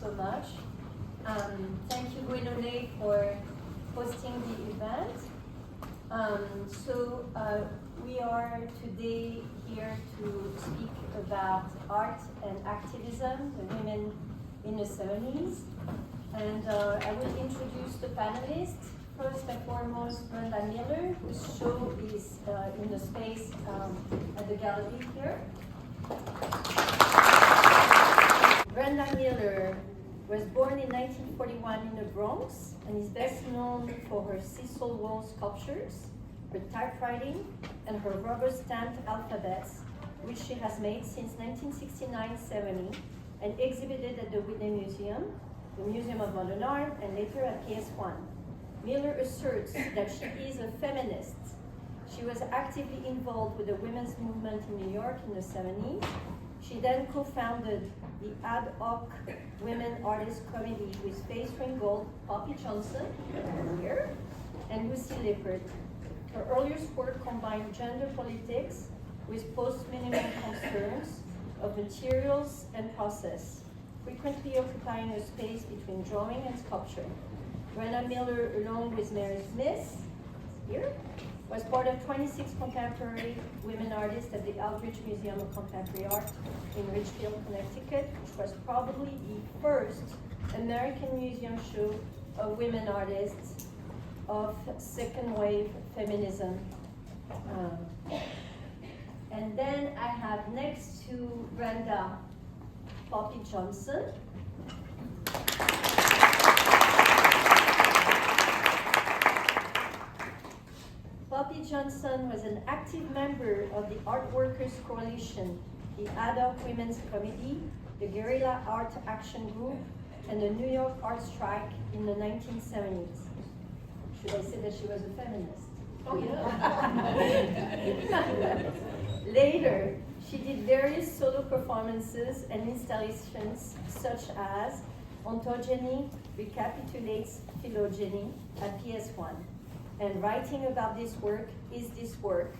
so much. Thank you, Gwenolet, for hosting the event. We are today here to speak about art and activism, the women in the 70s. And I will introduce the panelists. First and foremost, Brenda Miller, whose show is in the space at the gallery here. Brenda Miller was born in 1941 in the Bronx and is best known for her Cecil wall sculptures, her typewriting, and her rubber-stamped alphabets, which she has made since 1969-70 and exhibited at the Whitney Museum, the Museum of Modern Art, and later at PS1. Miller asserts that she is a feminist. She was actively involved with the women's movement in New York in the 70s. She then co-founded the ad hoc Women Artists Committee with Faith Ringgold, Poppy Johnson, here, and Lucy Lippert. Her earliest work combined gender politics with post-minimum concerns of materials and process, frequently occupying a space between drawing and sculpture. Brenda Miller, along with Mary Smith, here, was part of 26 contemporary women artists at the Aldrich Museum of Contemporary Art in Ridgefield, Connecticut, which was probably the first American museum show of women artists of second wave feminism. And then I have next to Brenda, Poppy Johnson. Poppy Johnson was an active member of the Art Workers Coalition, the Ad hoc Women's Committee, the Guerrilla Art Action Group, and the New York Art Strike in the 1970s. Should I say that she was a feminist? Oh, yeah. Later, she did various solo performances and installations, such as Ontogeny Recapitulates Phylogeny at PS1. And writing about this work is this work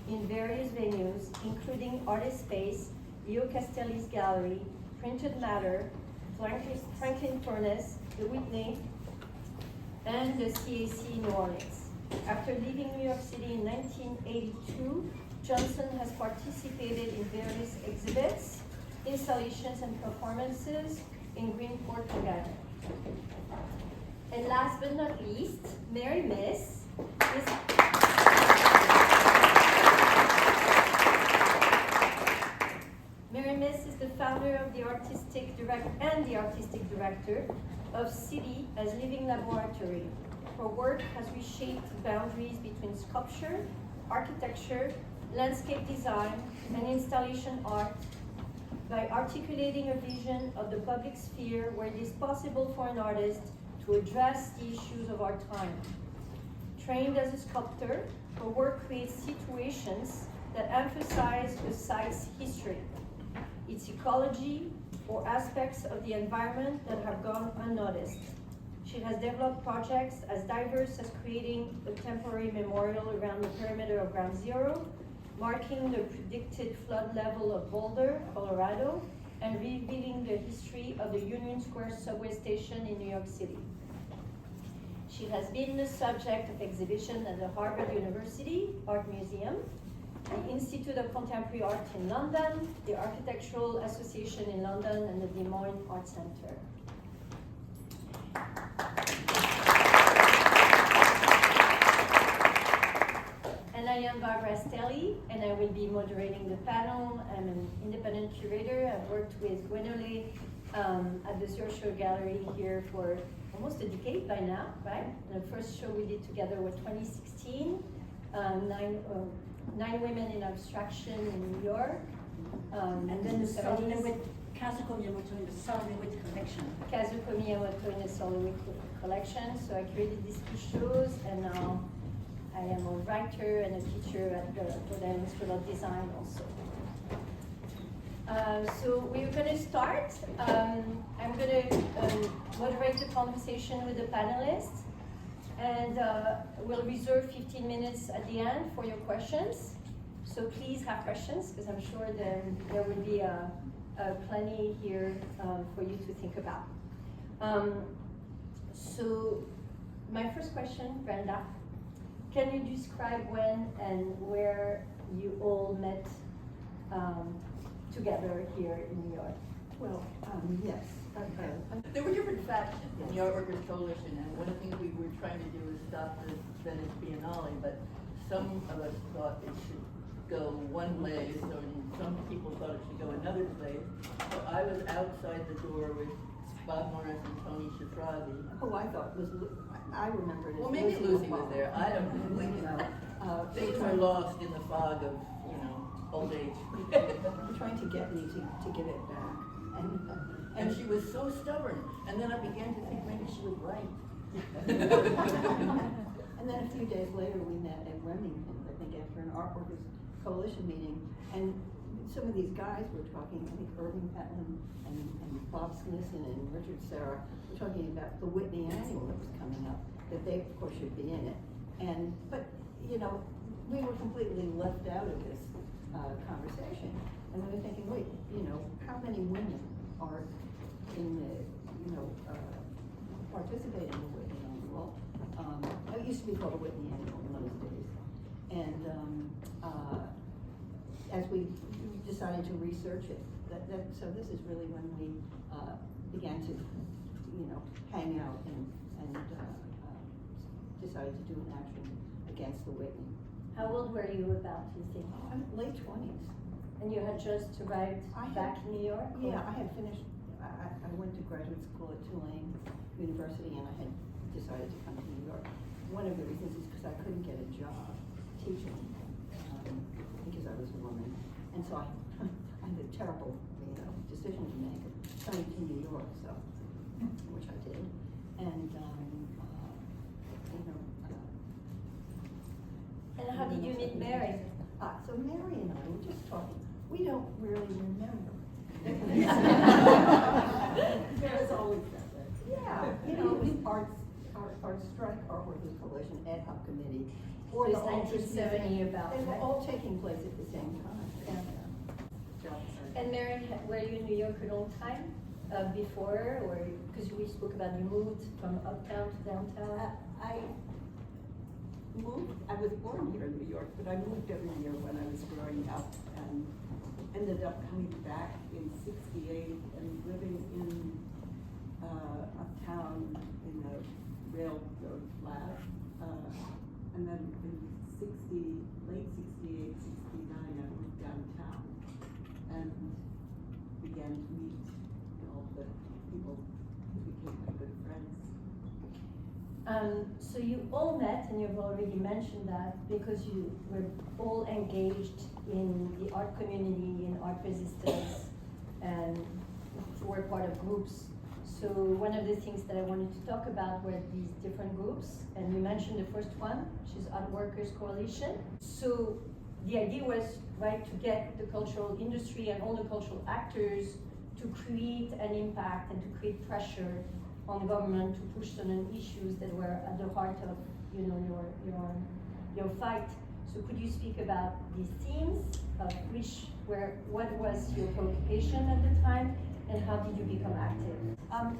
in various venues, including Artist Space, Leo Castelli's Gallery, Printed Matter, Franklin Furnace, the Whitney, and the CAC New Orleans. After leaving New York City in 1982, Johnson has participated in various exhibits, installations, and performances in Greenport, Ghana. And last but not least, Mary Miss is the founder of the artistic director of City as Living Laboratory. Her work has reshaped the boundaries between sculpture, architecture, landscape design, and installation art by articulating a vision of the public sphere where it is possible for an artist to address the issues of our time. Trained as a sculptor, her work creates situations that emphasize a site's history, its ecology, or aspects of the environment that have gone unnoticed. She has developed projects as diverse as creating a temporary memorial around the perimeter of Ground Zero, marking the predicted flood level of Boulder, Colorado, and revealing the history of the Union Square subway station in New York City. She has been the subject of exhibition at the Harvard University Art Museum, the Institute of Contemporary Art in London, the Architectural Association in London, and the Des Moines Art Center. And I am Barbara Stehle, and I will be moderating the panel. I'm an independent curator. I've worked with Gwenolet at the Zürcher Gallery here for almost a decade by now, right? The first show we did together was 2016, nine women in abstraction in New York. And then the Solomon with Kazuko Miyamoto in the Solomon collection. Kazuko Miyamoto in the Solomon collection. So I created these two shows, and now I am a writer and a teacher at the Rhode School of Design also. So we're going to start. I'm going to moderate the conversation with the panelists, and we'll reserve 15 minutes at the end for your questions. So please have questions, because I'm sure there will be plenty here for you to think about. So my first question, Brenda, can you describe when and where you all met together here in New York? Well, yes. There were different factions in the Art Workers Coalition, and one of the things we were trying to do was stop the Venice Biennale, but some of us thought it should go one way, so some people thought it should go another way. So I was outside the door with Bob Morris and Tony Shafrazi. Who I thought was, I remembered as Well, maybe Lucy was there, I don't know. You know, Things are lost in the fog of, old age. trying to get me to give it back. And she was so stubborn, and then I began to think maybe she was right. And then a few days later, we met at Remington, I think after an Art Workers Coalition meeting, and some of these guys were talking, I think Irving Petlin and Bob Smithson and Richard Serra were talking about the Whitney Annual that was coming up, that they, of course, should be in it. But, we were completely left out of this conversation. And we were thinking, wait, how many women are in the, participating in the Whitney Annual? It used to be called the Whitney Annual in those days. And as we decided to research it, so this is really when we began to, hang out and decided to do an action against the Whitney. How old were you about, you think? I'm late 20s. And you had just arrived back in New York? Yeah, I had finished, I went to graduate school at Tulane University, and I had decided to come to New York. One of the reasons is because I couldn't get a job teaching, because I was a woman. And so I had a terrible, decision to make of coming to New York, so, which I did. And, And how did you meet Mary? so Mary and I were just talking. We don't really remember. There's always that way. Yeah, it was Art Strike, Art Workers Coalition, Ad Hoc Committee, or It's the Ultras 1970 about, They were right? all taking place at the same time. And Mary, were you in New York a long time before, or because we spoke about you moved from uptown to downtown? I was born here in New York, but I moved every year when I was growing up, and ended up coming back in '68 and living in uptown in a railroad flat. And then in late '68, '69, I moved downtown and began to meet all the people who became my good friends. So you all met, and you've already mentioned that, because you were all engaged in the art community, in art resistance, and were part of groups. So one of the things that I wanted to talk about were these different groups, and you mentioned the first one, which is Art Workers Coalition. So the idea was, right, to get the cultural industry and all the cultural actors to create an impact and to create pressure on government to push certain issues that were at the heart of, your fight. So could you speak about these themes, what was your preoccupation at the time, and how did you become active?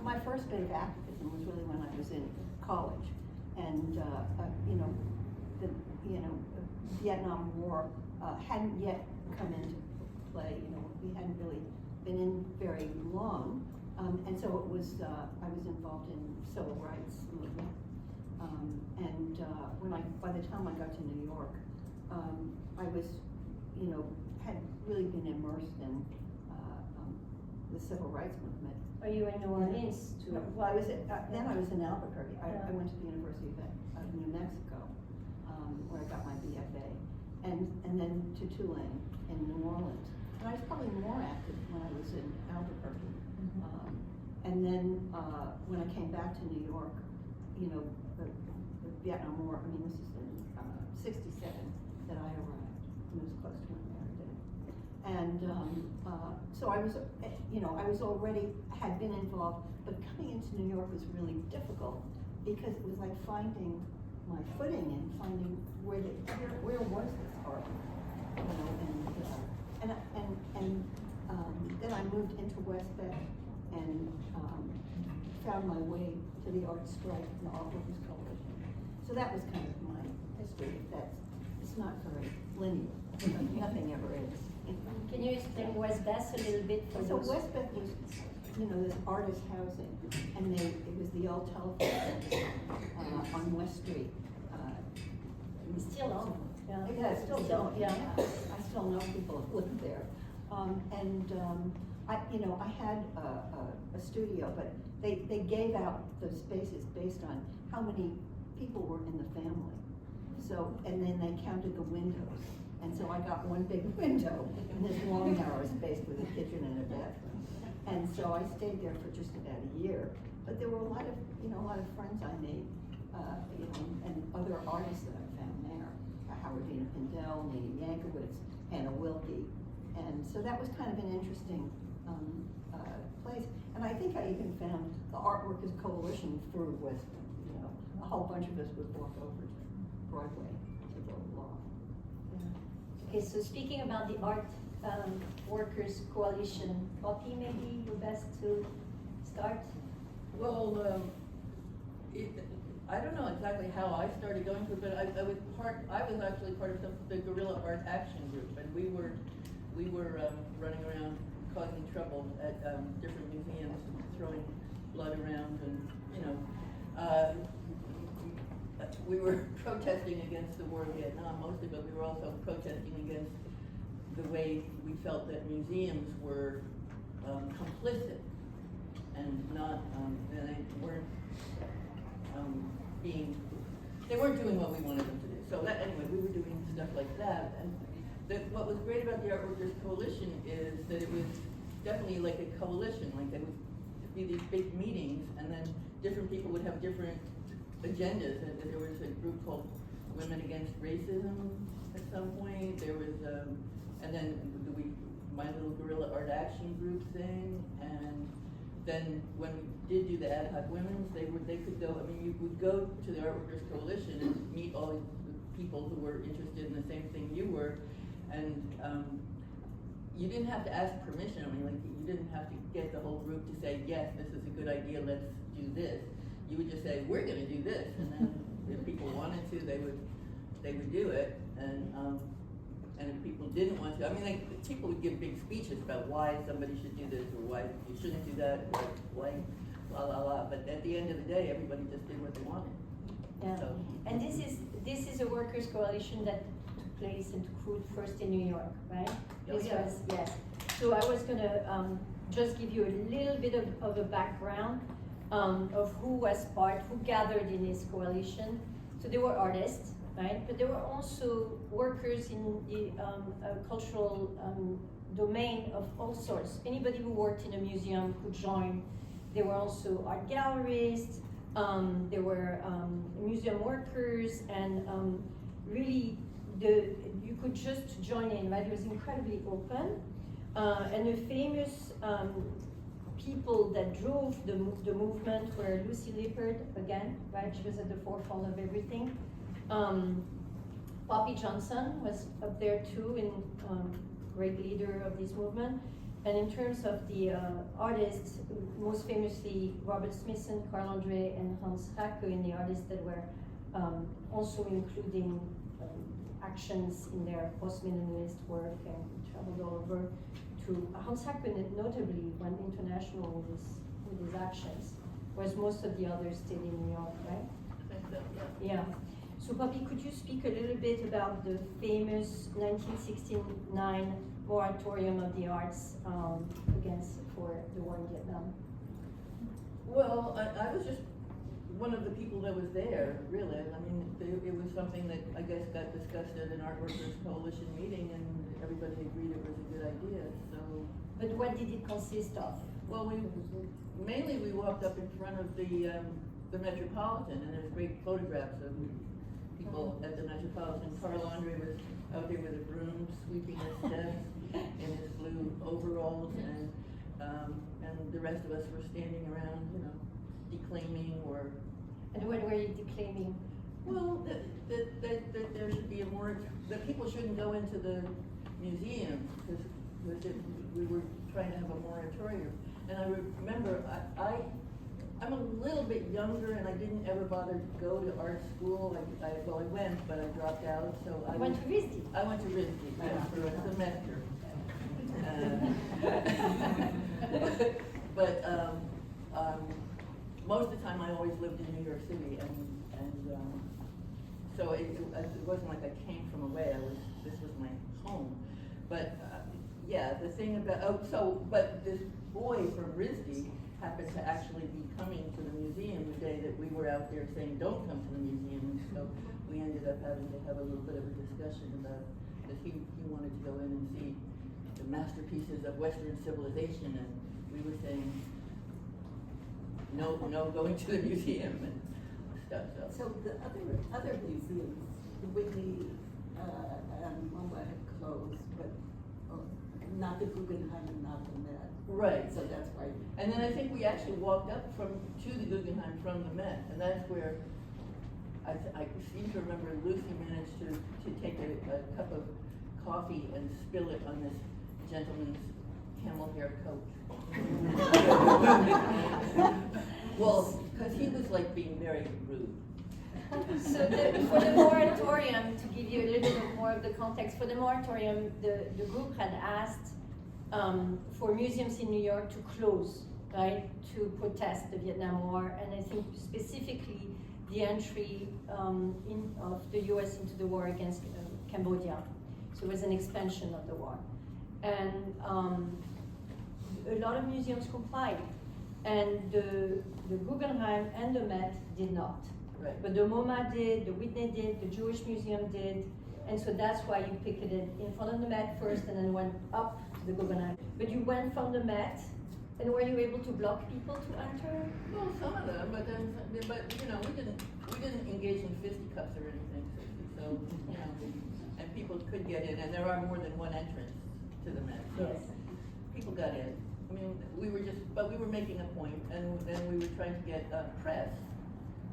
My first bit of activism was really when I was in college, and the Vietnam War hadn't yet come into play. We hadn't really been in very long. And so it was, I was involved in civil rights movement. By the time I got to New York, I was, had really been immersed in the civil rights movement. Are you in New Orleans too? Well, I was in Albuquerque. I went to the University of New Mexico, where I got my BFA, and then to Tulane in New Orleans. And I was probably more active when I was in Albuquerque. And then when I came back to New York, the Vietnam War, this is in '67 that I arrived. It was close to when Mary did. And so I was, I was already, had been involved, but coming into New York was really difficult because it was like finding my footing and finding where was this art, and then I moved into West Bay and found my way to the art strike and the Art Workers Coalition. So that was kind of my history. It's not very linear. Nothing ever is. Can you explain West Bath a little bit for So those? West Bath was, this artist housing, and it was the old telephone on West Street. Still on. Yeah, it's still Still, going. yeah. I still know people who lived there. I had a studio, but they gave out those spaces based on how many people were in the family. So, and then they counted the windows. And so I got one big window in this long narrow space with a kitchen and a bathroom. And so I stayed there for just about a year. But there were a lot of friends I made, and other artists that I found there. Howardina Pindell, Nina Yankowitz, Hannah Wilkie. And so that was kind of an interesting place. And I think I even found the Art Workers Coalition through Western. A whole bunch of us would walk over to Broadway to the law. Okay, so speaking about the Art Workers Coalition, Poppy, maybe you're best to start? Well, I don't know exactly how I started going to it, but I was actually part of the Guerrilla Art Action Group, and we were running around causing trouble at different museums, throwing blood around, and we were protesting against the war in Vietnam mostly, but we were also protesting against the way we felt that museums were complicit and not, and they weren't doing what we wanted them to do. So anyway, we were doing stuff like that. And what was great about the Art Workers Coalition is that it was definitely like a coalition. Like there would be these big meetings, and then different people would have different agendas. And there was a group called Women Against Racism at some point. There was, and then my little Guerrilla Art Action Group thing, and then when we did do the ad hoc women's, they could go. I mean, you would go to the Art Workers Coalition and meet all the people who were interested in the same thing you were, and you didn't have to ask permission. I mean, like you didn't have to get the whole group to say yes, this is a good idea. Let's do this. You would just say we're going to do this, and then if people wanted to, they would do it, and if people didn't want to, I mean, like people would give big speeches about why somebody should do this or why you shouldn't do that, or why la la la. But at the end of the day, everybody just did what they wanted. Yeah. So, And this is a workers' coalition that took place and took root first in New York, right? Oh, This yeah. was, yes. So I was gonna just give you a little bit of a background of who was who gathered in this coalition. So there were artists, right? But there were also workers in the cultural domain of all sorts. Anybody who worked in a museum could join. There were also art galleries, there were museum workers, and really you could just join in, right? It was incredibly open. And the famous people that drove the movement were Lucy Lippard, again, right? She was at the forefront of everything. Poppy Johnson was up there too, and great leader of this movement. And in terms of the artists, most famously Robert Smithson, Carl Andre, and Hans Hakke, in the artists that were also including actions in their post-minimalist work and traveled all over. Hans Hakke notably went international with his actions, whereas most of the others stayed in New York, right? I think so, yeah. Yeah. So Poppy, could you speak a little bit about the famous 1969 moratorium of the arts for the war in Vietnam? Well, I was just one of the people that was there, really. I mean, it was something that I guess got discussed at an Art Workers Coalition meeting, and everybody agreed it was a good idea, so. But what did it consist of? Well, mainly we walked up in front of the Metropolitan, and there's great photographs of people at the Metropolitan. Carl Andre was out there with a broom sweeping his steps in his blue overalls, and the rest of us were standing around, declaiming or. And what were you declaiming? Well, that there should be that people shouldn't go into the museums because we were trying to have a moratorium. And I remember I I'm a little bit younger, and I didn't ever bother to go to art school. Well, I went, but I dropped out, so I You went to RISD? I went to RISD, yeah, for a semester. But most of the time I always lived in New York City, and so it wasn't like I came from away. This was my home. But yeah, the thing about but this boy from RISD happened to actually be coming to the museum the day that we were out there saying don't come to the museum, and so we ended up having to have a little bit of a discussion about that he wanted to go in and see the masterpieces of Western civilization, and we were saying no going to the museum and stuff. So the other museums, the Whitney and MoMA had closed, but not the Guggenheim and not the Met. Right. So that's why. And then I think we actually walked up to the Guggenheim from the Met, and that's where I seem to remember Lucy managed to take a cup of coffee and spill it on this gentleman's camel hair coat. Well, because he was like being very rude. So for the moratorium, to give you a little bit more of the context, for the moratorium, the group had asked for museums in New York to close, right, to protest the Vietnam War, and I think specifically the entry of the US into the war against Cambodia. So it was an expansion of the war. And a lot of museums complied, and the Guggenheim and the Met did not. Right. But the MoMA did, the Whitney did, the Jewish Museum did, and so that's why you picketed in front of the Met first and then went up to the Guggenheim. But you went from the Met, and were you able to block people to enter? Well, some of them, but you know, we didn't engage in fisticuffs or anything. So you know, and people could get in, and there are more than one entrance to the Met. So Yes. people got in. I mean, we were making a point, and then we were trying to get press.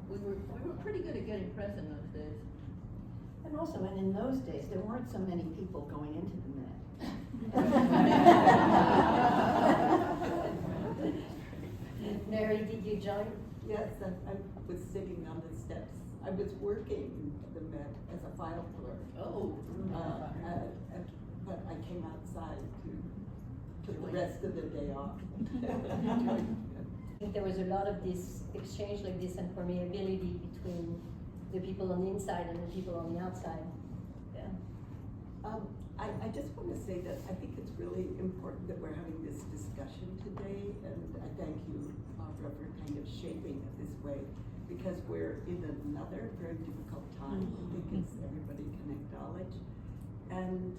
We were pretty good at getting press in those days. And also, and in those days, there weren't so many people going into the Met. Mary, did you join? Yes, I was sitting on the steps. I was working at the Met as a file clerk. Oh. But I came outside to took the rest of the day off. I think there was a lot of this exchange like this and permeability between the people on the inside and the people on the outside. Yeah. I just want to say that I think it's really important that we're having this discussion today, and I thank you, Barbara, for kind of shaping it this way, because we're in another very difficult time, I think as everybody can acknowledge. And,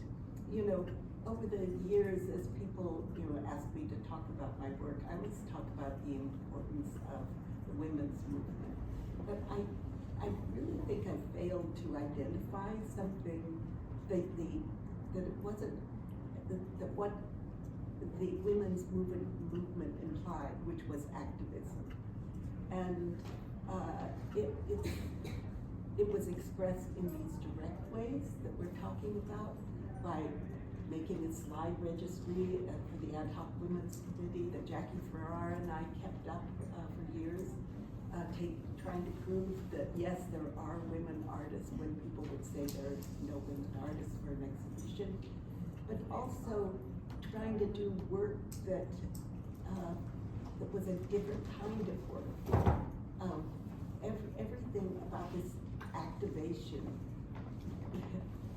you know, over the years, as people, you know, ask me to talk about my work, I always talk about the importance of the women's movement. But I really think I failed to identify something that it wasn't, that what the women's movement implied, which was activism. And it was expressed in these direct ways that we're talking about, by making a slide registry for the Ad Hoc Women's Committee that Jackie Ferrar and I kept up for years, trying to prove that yes, there are women artists when people would say there are no women artists for an exhibition, but also trying to do work that was a different kind of work. Everything about this activation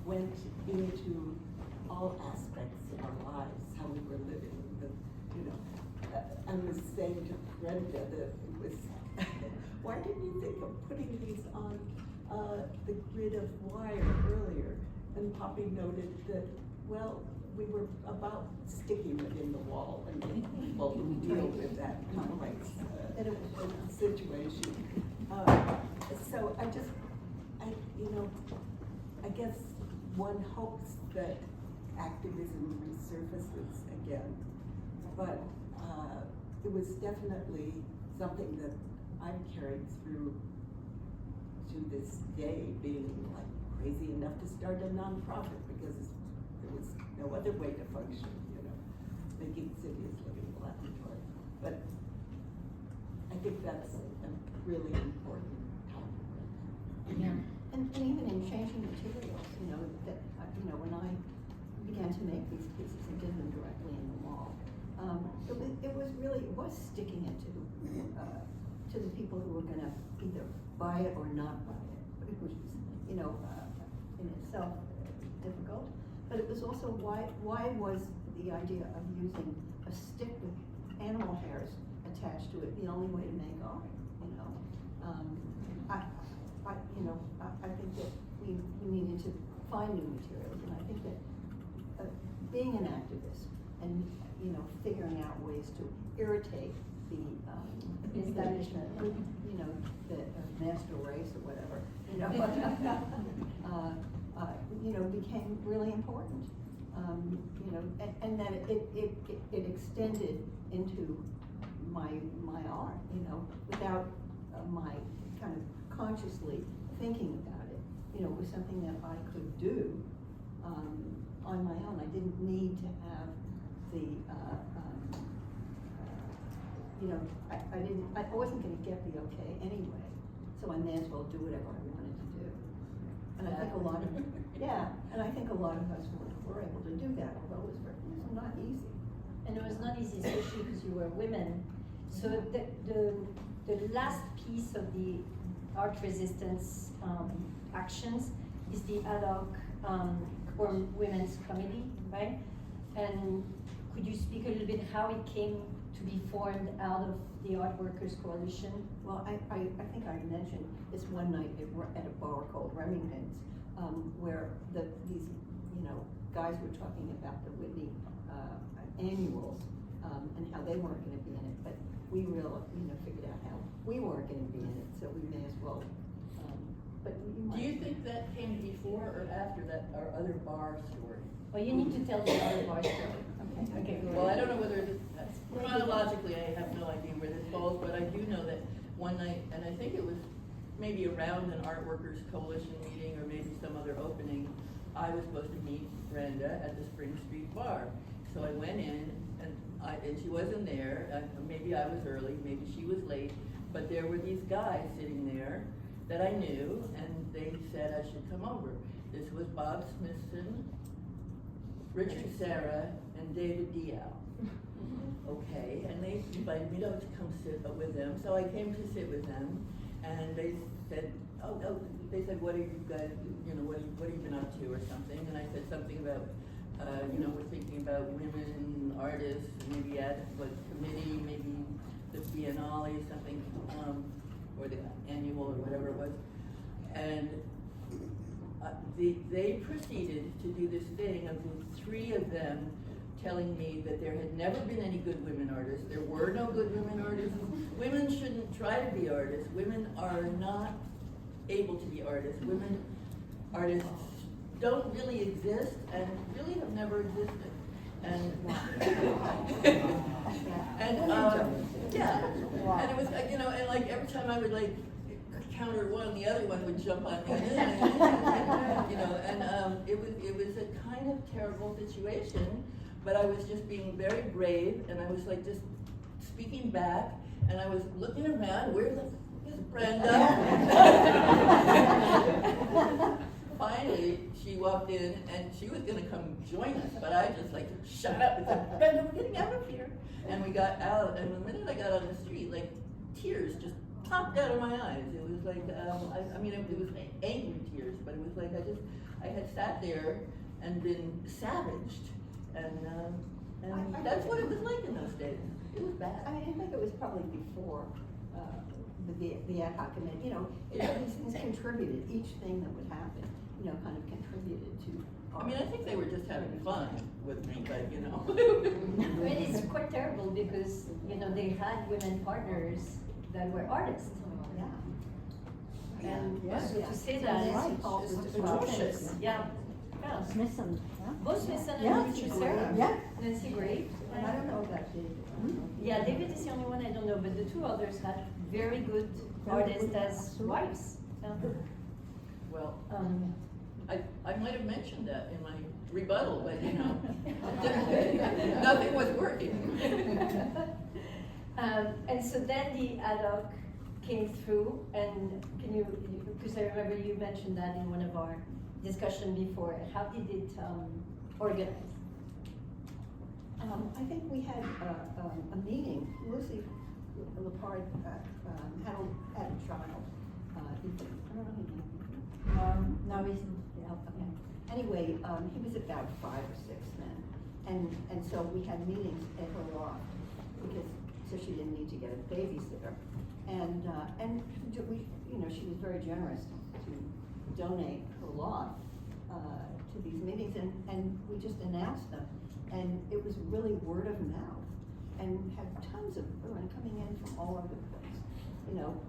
went into all aspects of our lives, how we were living. I was saying to Brenda that it was, why didn't you think of putting these on the grid of wire earlier? And Poppy noted that, well, we were about sticking it in the wall and people who deal with that complex situation. So I guess one hopes that activism resurfaces again, but it was definitely something that I've carried through to this day, being like crazy enough to start a nonprofit because there was no other way to function, making Cynthia's Living Laboratory. But I I think that's a really important element. Yeah. And even in changing materials, that, when I began to make these pieces and did them directly in the wall, it was sticking it to the people who were gonna either buy it or not buy it, which was, in itself difficult. But it was also why was the idea of using a stick with animal hairs attached to it the only way to make art, I think that we needed to find new materials, and I think that being an activist and, figuring out ways to irritate the establishment, the master race or whatever, became really important. And that it extended into my art, without my kind of consciously thinking about it. It was something that I could do on my own. I didn't need to have the, I wasn't going to get the okay anyway, so I may as well do whatever I wanted to do. And I think a lot of, and I think a lot of us were able to do that, although it was not easy. And it was not easy, especially because you were women. So the last piece of the art resistance actions is the ad hoc or women's committee, right? And could you speak a little bit how it came to be formed out of the Art Workers Coalition? Well, I think I mentioned this one night at a bar called Remington's, where these guys were talking about the Whitney annuals and how they weren't going to be in it, but we really figured out how we weren't going to be in it, so we may as well. Do you think that came before or after that our other bar story? Well, you need to tell the other bar story. Okay, go Well, I ahead. don't know whether chronologically I have no idea where this falls, but I do know that one night, and I think it was maybe around an Art Workers Coalition meeting or maybe some other opening, I was supposed to meet Brenda at the Spring Street bar. So I went in and she wasn't there. Maybe I was early, maybe she was late, but there were these guys sitting there that I knew, and they said I should come over. This was Bob Smithson, Richard Serra, and David Dial. Okay, and they invited me to come sit with them, so I came to sit with them, and they said, they said, what are you guys, what have you been up to or something, and I said something about, we're thinking about women artists, maybe at what committee, maybe the Biennale, something, or the annual or whatever it was, and they proceeded to do this thing of the three of them telling me that there had never been any good women artists. There were no good women artists. Women shouldn't try to be artists. Women are not able to be artists. Women artists don't really exist and really have never existed. And and it was and like every time I would like counter one, the other one would jump on me, it was a kind of terrible situation. But I was just being very brave, and I was like just speaking back, and I was looking around, where the f is Brenda? Finally, she walked in, and she was gonna come join us, but I just like shut up and said, Brenda, we're getting out of here. And we got out, and the minute I got on the street, like tears just popped out of my eyes. It was like, it was angry tears, but it was like I had sat there and been savaged. And that's what it was like in those days. It was bad. I think it was probably before the ad hoc committee. These things contributed. Each thing that would happen, kind of contributed to. I think they were just having fun with me, but It's quite terrible because they had women partners that were artists. Yeah. And so Yeah. to say So that right. is atrocious. Yeah. Smithson. Both Smithson Yeah. and Richard Serra. Yeah. Nancy Gray. And I don't know about David. Yeah, David is the only one I don't know, but the two others had very good artists as wives. Yeah. well, I might have mentioned that in my rebuttal, but nothing was working. And so then the ad hoc came through, and because I remember you mentioned that in one of our discussions before, how did it organize? I think we had a meeting. Lucy Lepard had a child. I don't know his name. No reason. Yeah, okay. Anyway, he was about 5 or 6 then, and so we had meetings at her loft so she didn't need to get a babysitter, and we, she was very generous to donate her loft to these meetings, and we just announced them, and it was really word of mouth, and had tons of women coming in from all over the place,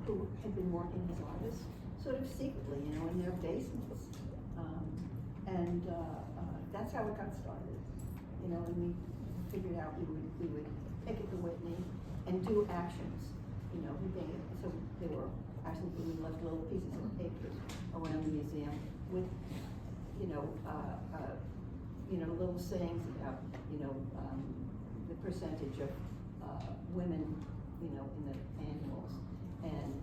who had been working as artists, sort of secretly, in their basements. And that's how it got started, and we figured out we would take it to Whitney and do actions, so there were actually, we left little pieces of papers around the museum with, little sayings about, the percentage of women, in the annuals, and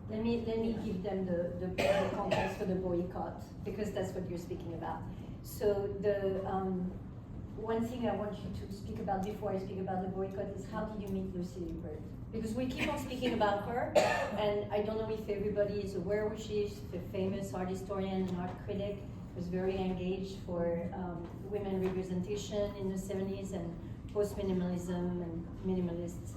Let me give them the context for the boycott, because that's what you're speaking about. So the one thing I want you to speak about before I speak about the boycott is, how did you meet Lucy Lippert? Because we keep on speaking about her, and I don't know if everybody is aware who she is. The famous art historian and art critic, was very engaged for women representation in the 70s and post-minimalism and minimalist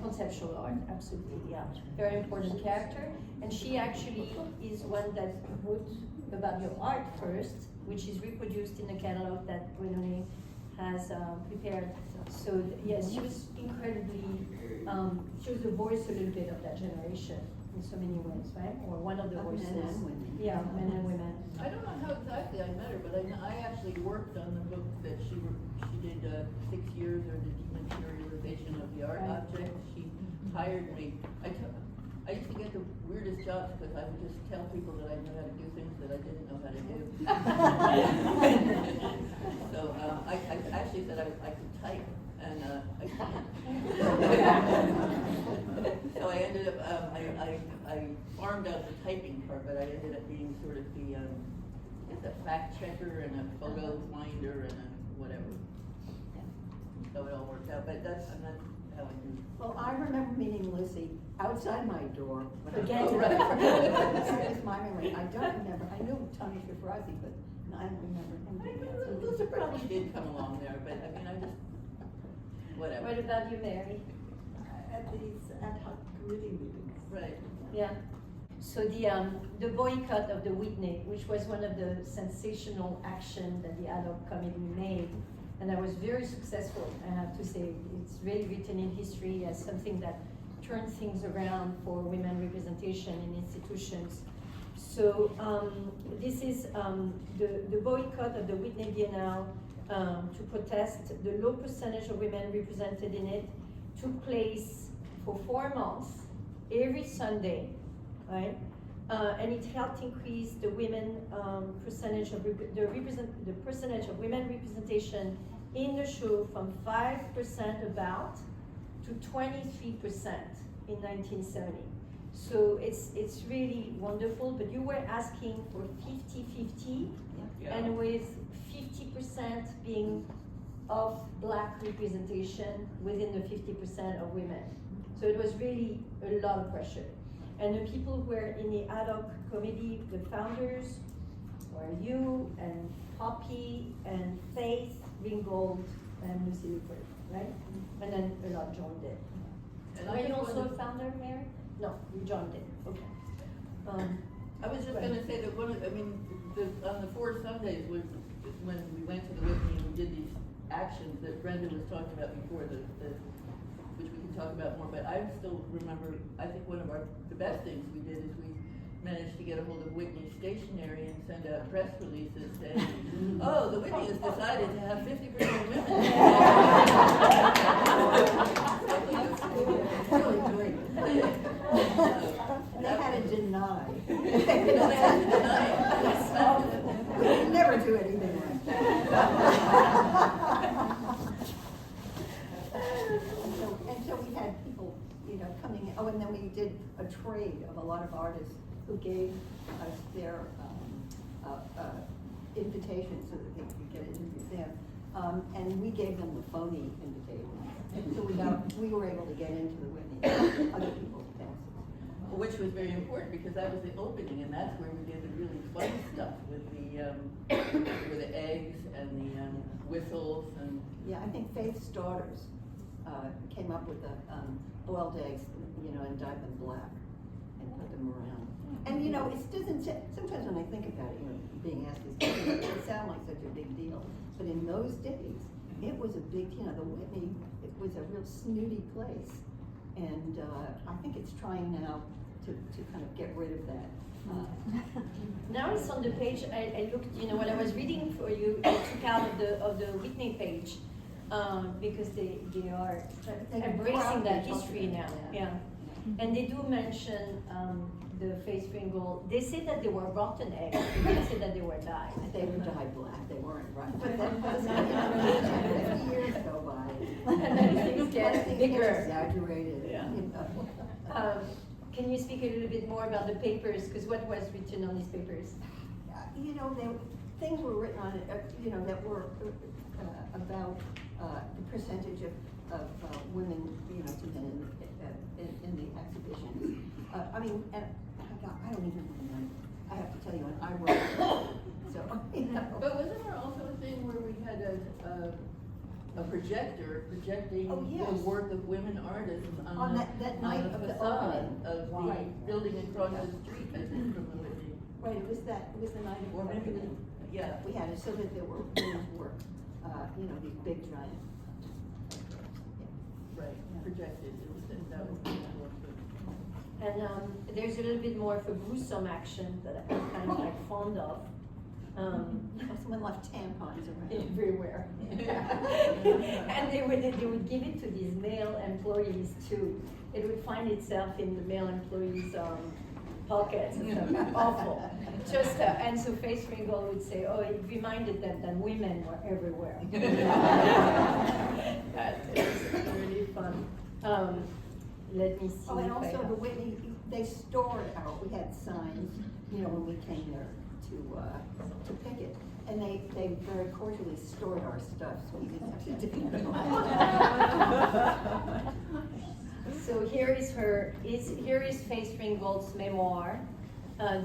conceptual art, absolutely, yeah. Very important character. And she actually is one that wrote about your art first, which is reproduced in the catalog that Renee has prepared. So yes, she was incredibly, she was the voice a little bit of that generation in so many ways, right? Or one of the voices. Men and women. Yeah, men and women. I don't know how exactly I met her, but I actually worked on the book that she did 6 years, or the dematerialization of the art Right. object. She hired me. I used to get the weirdest jobs because I would just tell people that I knew how to do things that I didn't know how to do. So I actually said I could type, and I can't. So I ended up, I farmed out the typing part, but I ended up being sort of the fact checker and a photo finder and a whatever. So it all worked out, but that's how I do. Well, I remember meeting Lucy outside my door. Again. Oh, right. It's my memory. I don't remember. I knew Tony Schifrazzi, but I don't remember him. Lucy probably did come along there, but I mean, I just, whatever. What about you, Mary? At these ad hoc committee meetings. Right. Yeah. So the boycott of the Whitney, which was one of the sensational action that the ad hoc committee made, and that was very successful, I have to say. It's really written in history as something that turned things around for women representation in institutions. So this is the boycott of the Whitney Biennale to protest the low percentage of women represented in it took place for 4 months, every Sunday, right? And it helped increase the women percentage of the percentage of women representation in the show from 5% about to 23% in 1970. So it's really wonderful. But you were asking for 50-50, Yeah. and with 50% being of Black representation within the 50% of women. So it was really a lot of pressure. And the people who were in the ad hoc committee, the founders, were you and Poppy and Faith Ringgold and Lucy Lippert, right? And then a lot joined it. And Were I you just also wanted- a founder, Mary? No, you joined it, okay. I was just Go gonna ahead. say that on the 4 Sundays was when we went to the Whitney and we did these actions that Brenda was talking about before, which we can talk about more, but I still remember, I think one of the best things we did is we managed to get a hold of Whitney Stationery and send out press releases saying, oh, the Whitney has decided to have 50% women. Really great. They had to deny. We could never do anything like that. up coming in. Oh, and then we did a trade of a lot of artists who gave us their invitation so that they could get into the museum. And we gave them the phony invitation. So we were able to get into the Whitney, other people's dances. Which was very important because that was the opening, and that's where we did the really fun stuff with the eggs and the whistles and. Yeah, I think Faith's daughters came up with the boiled eggs, and dyed them black and put them around. And it doesn't. Sometimes when I think about it, being asked this question, it doesn't sound like such a big deal. But in those days, it was a big. The Whitney, it was a real snooty place, and I think it's trying now to kind of get rid of that. Now it's on the page. I looked, when I was reading for you, I took out of the Whitney page because they are embracing that history now. Yeah, and they do mention the face Ringgold. They say that they were rotten eggs. They didn't say that they were dyed. They were dyed black. They weren't rotten. But that was 50 years go by. And then things get bigger. Exaggerated. Yeah. Can you speak a little bit more about the papers? Because what was written on these papers? Things were written on it, that were about the percentage of women, to men in the exhibitions. I don't even remember. I have to tell you, and I wrote it. So, But wasn't there also a thing where we had a projector projecting the work of women artists on that night the of the facade opening. of the building across the street, I think, from the Whitney. Right, it was the night of the Or maybe opening. yeah. We had it so that there were women's work, these big giant. Right, projected. That was And there's a little bit more of a gruesome action that I'm kind of like fond of. Someone left tampons around. Everywhere. And they would give it to these male employees too. It would find itself in the male employees' pockets and stuff. Awful. Just and so Faith Ringgold would say, "Oh, it reminded them that women were everywhere." That is really fun. Let me see. Oh, and if I also have- the Whitney, they stored out. We had signs, when we came there to pick it, and they very cordially stored our stuff, so we didn't have to dig it up. So here is Faith Ringgold's memoir.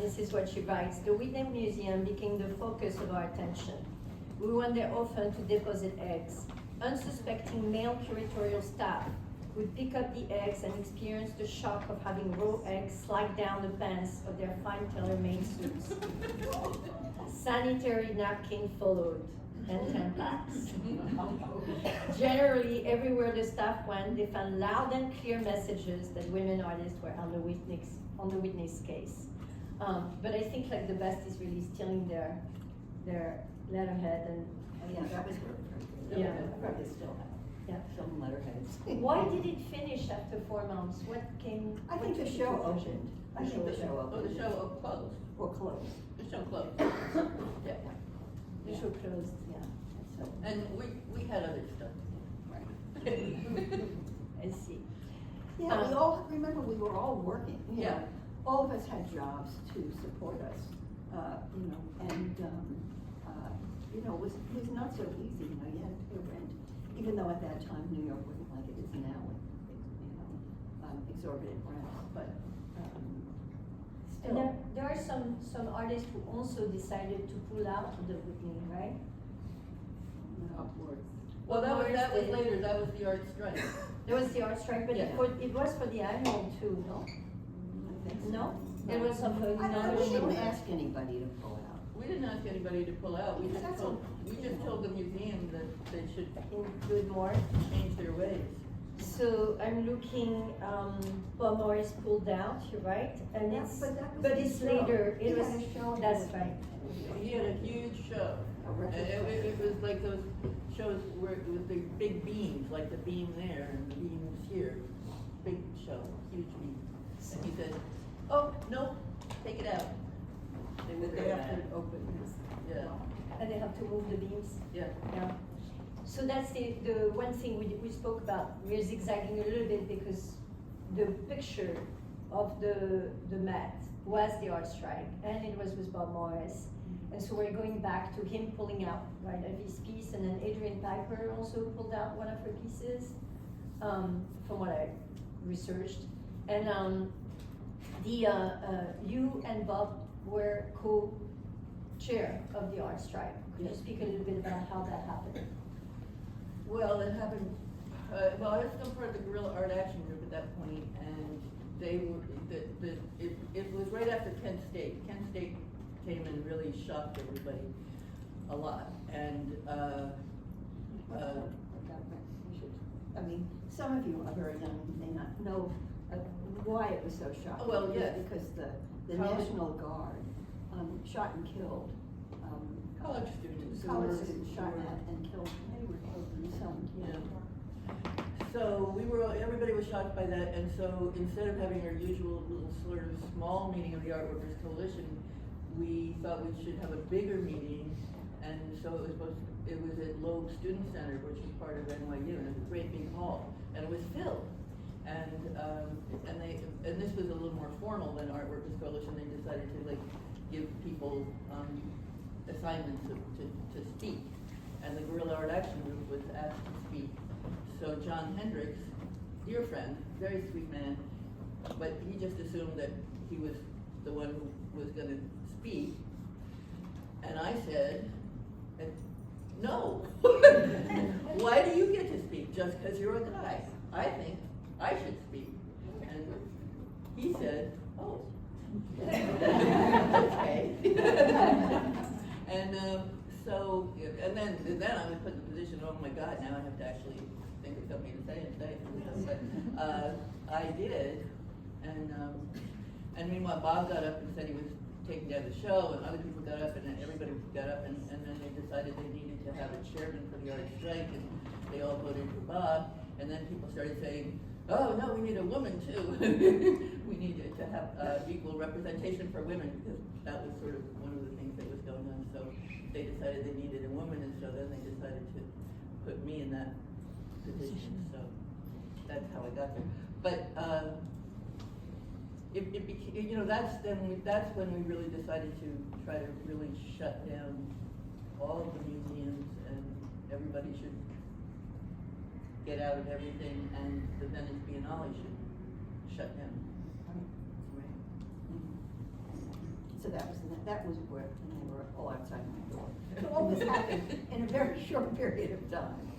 This is what she writes. The Whitney Museum became the focus of our attention. We went there often to deposit eggs. Unsuspecting male curatorial staff would pick up the eggs and experience the shock of having raw eggs slide down the pants of their fine tailor-made suits. Sanitary napkin followed, and Tampax. Generally, everywhere the staff went, they found loud and clear messages that women artists were on the Whitney's case. But I think the best is really stealing their letterhead and. Yeah, that was really pretty. Yeah. I probably still have. Yeah. Some letterheads. Why did it finish after 4 months? What came? I think the show opened. I think the show Oh, opened. the show closed. Or closed. The show closed. Yeah. The show closed, yeah. So, And we had other stuff. I see. yeah, we all, remember, we were all working. Yeah. All of us had jobs to support us, and, it was not so easy, you had to pay rent, even though at that time New York wasn't like it is now with, exorbitant rents, but, And still. there are some artists who also decided to pull out of the Whitney, right? Upwards. Well, that was Upwards, later, that was the art strike. There was the art strike, but Yeah. it was for the annual too, no? I think so. No? It was of another We show. didn't ask anybody to pull out. We didn't ask anybody to pull out, we just told the museum that they should Include more. change their ways. So I'm looking, Paul Morris pulled out, you're right, and Yeah, it's, but that was but his it's show. later, He it had was, a show and that's it was- right. He had a huge show. And it was like those shows where it was the big beams, like the beam there and the beams here. Big show, huge beam. And he said, "Oh, no, take it out." They were They very have mad. to open this. Yeah, And they have to move the beams. yeah. Yeah. So that's the one thing we spoke about. We're zigzagging a little bit because the picture of the mat was the art strike, and it was with Bob Morris. And so we're going back to him pulling out, right, of his piece, and then Adrian Piper also pulled out one of her pieces, from what I researched. And you and Bob were co-chair of the art strike. Could you speak a little bit about how that happened? Well, it happened, well, I was still part of the Guerrilla Art Action Group at that point, and they were, it was right after Kent State. Kent State came and really shocked everybody a lot, and, I mean, some of you are very young, you may not know why it was so shocking. Well, yes. Because the College- National Guard shot and killed college students. college students shot and killed some. Yeah. So everybody was shocked by that, and so instead of having our usual little sort of small meeting of the Art Workers Coalition, we thought we should have a bigger meeting, and so it was at Loeb Student Center, which is part of NYU, and it was a great big hall, and it was filled. And this was a little more formal than Art Workers Coalition. They decided to give people assignments to speak, and the Guerrilla Art Action Group was asked to speak. So John Hendricks, dear friend, very sweet man, but he just assumed that he was the one who was going to speak, and I said, no. Why do you get to speak just because you're a guy? I think I should speak. And he said, oh. Okay. And then I was put in the position, oh my God, now I have to actually think of something to say and say it. But I did, and meanwhile Bob got up and said he was taking down the show, and other people got up, and then everybody got up, and then they decided they needed to have a chairman for the art strike, and they all voted for Bob, and then people started saying, oh no, we need a woman too. We need to have equal representation for women, because that was sort of one of the things that was going on. So they decided they needed a woman, and so then they decided to put me in that position. So that's how I got there. But it became, that's when we really decided to try to really shut down all of the museums, and everybody should get out of everything, and the Venice Biennale should shut down. So that was where they were all outside my door. So all this happened in a very short period of time.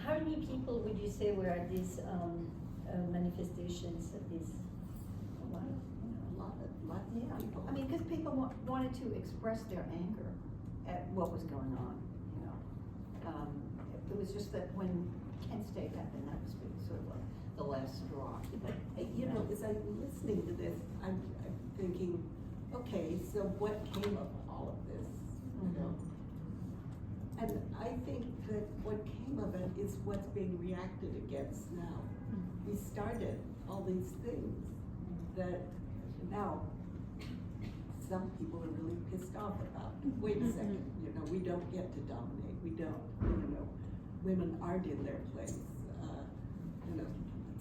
How many people would you say were at these manifestations, at these? A lot of people. I mean, because people wanted to express their anger at what was going on, It was just that when Kent State happened, that was sort of the last straw. But, as I'm listening to this, I'm thinking, okay, so what came of all of this, And I think that what came of it is what's being reacted against now. We started all these things that now some people are really pissed off about. Wait a second, we don't get to dominate. We don't, women aren't in their place.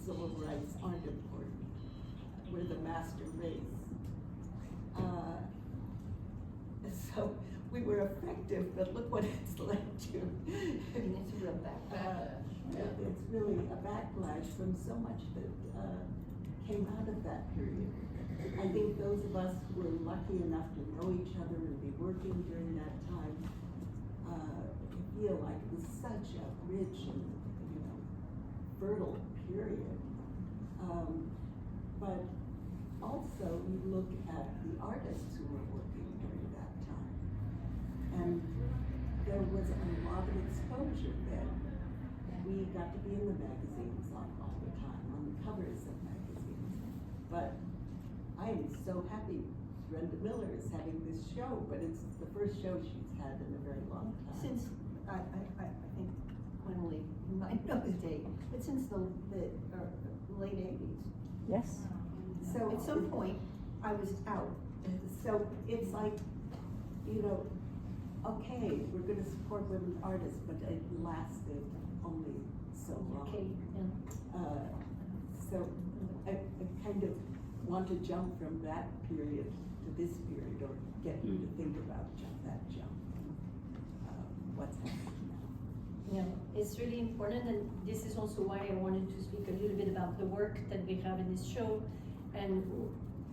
Civil rights aren't important. We're the master race. So we were effective, but look what it's led to. I mean, it's a real backlash. It's really a backlash from so much that came out of that period. I think those of us who were lucky enough to know each other and be working during that time feel like it was such a rich and fertile period. But also you look at the artists who were working during that time, and there was a lot of exposure then. We got to be in the magazines all the time, on the covers of magazines. But I am so happy Brenda Miller is having this show, but it's the first show she's had in a very long time. Since, I think, Quinley, you might know the date, but since the late 80s. Yes. So at some point, I was out. So it's like, okay, we're gonna support women artists, but it lasted only so long. Okay. Yeah. So I kind of want to jump from that period to this period, or get you to think about that jump. What's happening now? Yeah, it's really important, and this is also why I wanted to speak a little bit about the work that we have in this show, and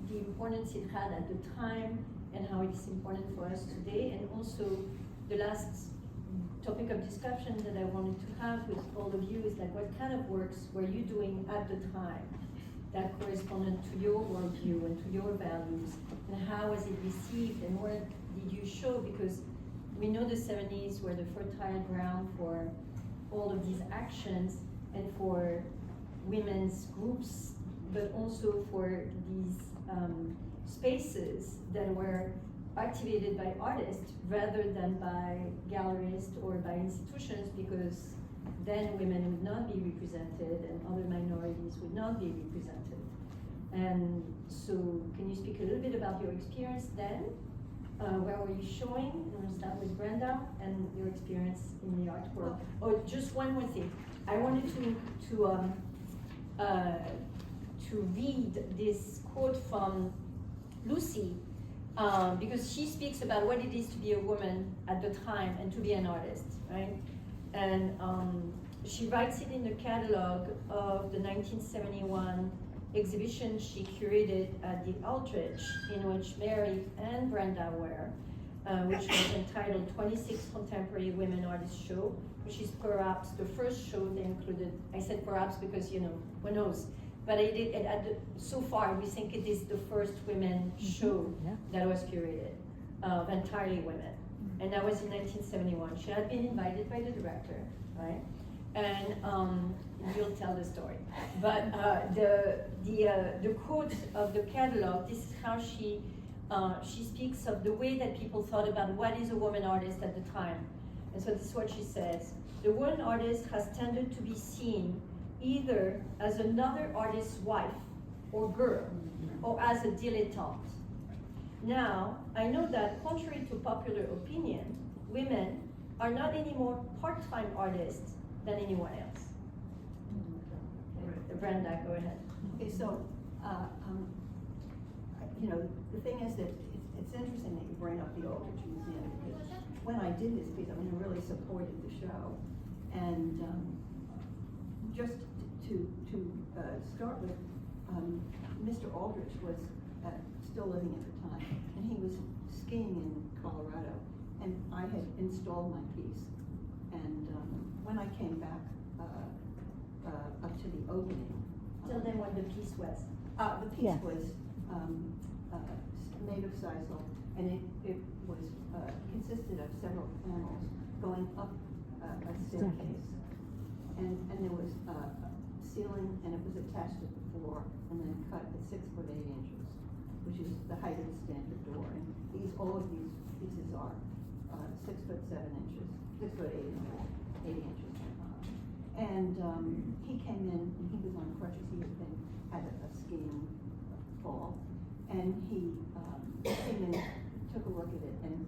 the importance it had at the time, and how it's important for us today, and also the last topic of discussion that I wanted to have with all of you is like, what kind of works were you doing at the time that corresponded to your worldview and to your values, and how was it received, and where did you show? Because we know the 70s were the fertile ground for all of these actions and for women's groups, but also for these spaces that were activated by artists rather than by galleries or by institutions, because then women would not be represented and other minorities would not be represented. And so can you speak a little bit about your experience then? Where were you showing? I'm going to start with Brenda and your experience in the art world. Oh, just one more thing. I wanted to read this quote from Lucy, because she speaks about what it is to be a woman at the time and to be an artist, right? And she writes it in the catalog of the 1971 exhibition she curated at the Aldrich, in which Mary and Brenda were, which was entitled 26 Contemporary Women Artists Show, which is perhaps the first show they included. I said perhaps because, you know, who knows? But so far, we think it is the first women show that was curated, entirely women. And that was in 1971. She had been invited by the director, right? And you'll tell the story. But the quote of the catalog, this is how she speaks of the way that people thought about what is a woman artist at the time. And so this is what she says. The woman artist has tended to be seen either as another artist's wife or girl, or as a dilettante. Now, I know that contrary to popular opinion, women are not any more part-time artists than anyone else. Brenda, go ahead. Okay, so, you know, the thing is that it's interesting that you bring up the Aldrich Museum, because when I did this piece, I mean, I really supported the show. And just to start with, Mr. Aldrich was still living at the time, and he was skiing in Colorado, and I had installed my piece. And when I came back up to the opening, Tell them what the piece was. the piece was made of sisal, and it was consisted of several panels going up a staircase, and there was a ceiling, and it was attached to the floor, and then cut at 6 foot 8 inches, which is the height of the standard door. And all of these pieces are 6 foot 7 inches, 6 foot 8 inches, 8 inches. And he came in, and he was on crutches. He had a skiing fall, and he came in, took a look at it, and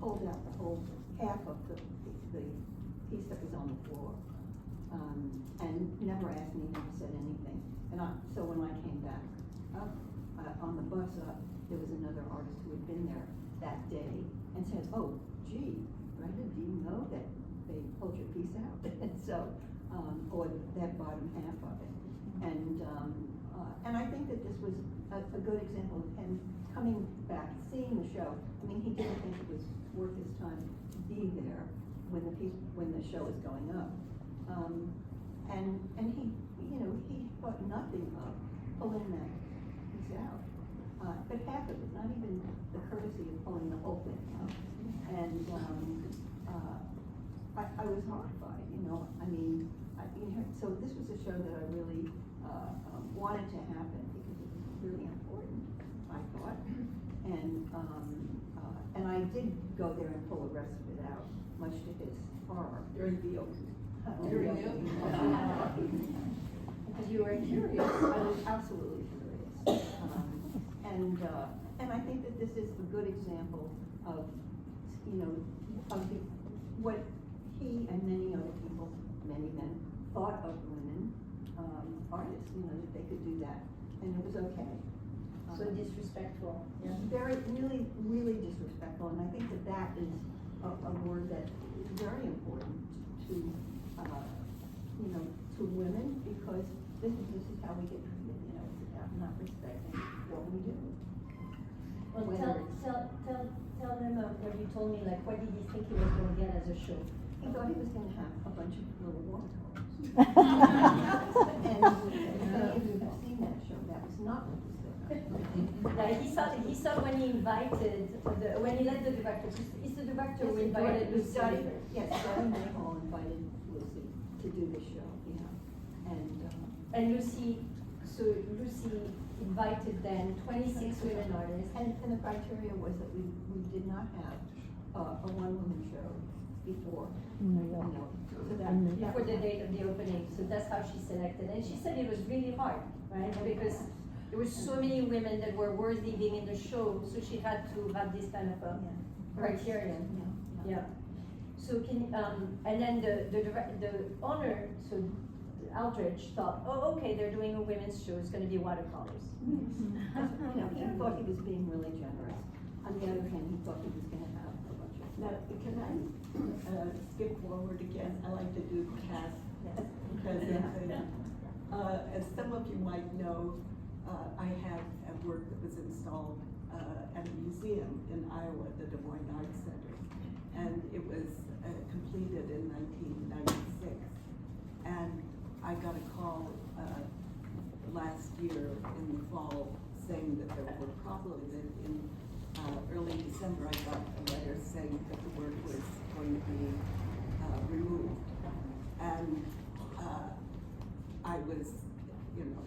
pulled out the whole half of the piece that was on the floor, and never asked me, never said anything. And so when I came back up on the bus up, there was another artist who had been there that day and said, "Oh, gee, Brenda, do you know that they pulled your piece out?" And so, or that bottom half of it. And I think that this was a good example of him coming back, seeing the show. I mean, he didn't think it was worth his time to be there when the show was going up. And he, you know, he thought nothing of pulling that piece out. But half of it, not even the courtesy of pulling the whole thing out. And I was horrified, you know. I mean, so this was a show that I really wanted to happen because it was really important, I thought. And I did go there and pull the rest of it out, much to his horror. During the opening. Because you were curious. I was absolutely curious. And I think that this is a good example of, you know, what he and many other people, many men, thought of women artists. You know, and it was okay. So disrespectful, yeah. Very, really, really disrespectful, and I think that that is a word that is very important to, you know, to women, because this is how we get treated, you know, it's about not respecting what we do. Well, Whether tell them what you told me, like, what did you think he was gonna get as a show? He thought he was gonna have a bunch of little water colors. And if you have seen that show, that was not what was there. He thought when he invited, when he let the director, it's the director who invited Lucy. Yes, Scotty Mayhall invited Lucy to do the show, yeah. And Lucy invited then 26 women artists. And the criteria was that we did not have a one-woman show before. So that Before the date of the opening, so that's how she selected. And she said it was really hard, right? Because there were so many women that were worthy being in the show, so she had to have this kind of a criterion. Yeah. So and then the owner, so Aldrich thought, oh, okay, they're doing a women's show, it's gonna be watercolors. You know, he thought he was being really generous. On the other hand, he thought he was gonna have a bunch of. Now, can I skip forward again? I like to do cast presentation. As some of you might know, I have a work that was installed at a museum in Iowa, the Des Moines Arts Center. And it was completed in 1996. And I got a call last year in the fall saying that there were problems. In early December, I got a letter saying that the work was going to be removed. And I was, you know,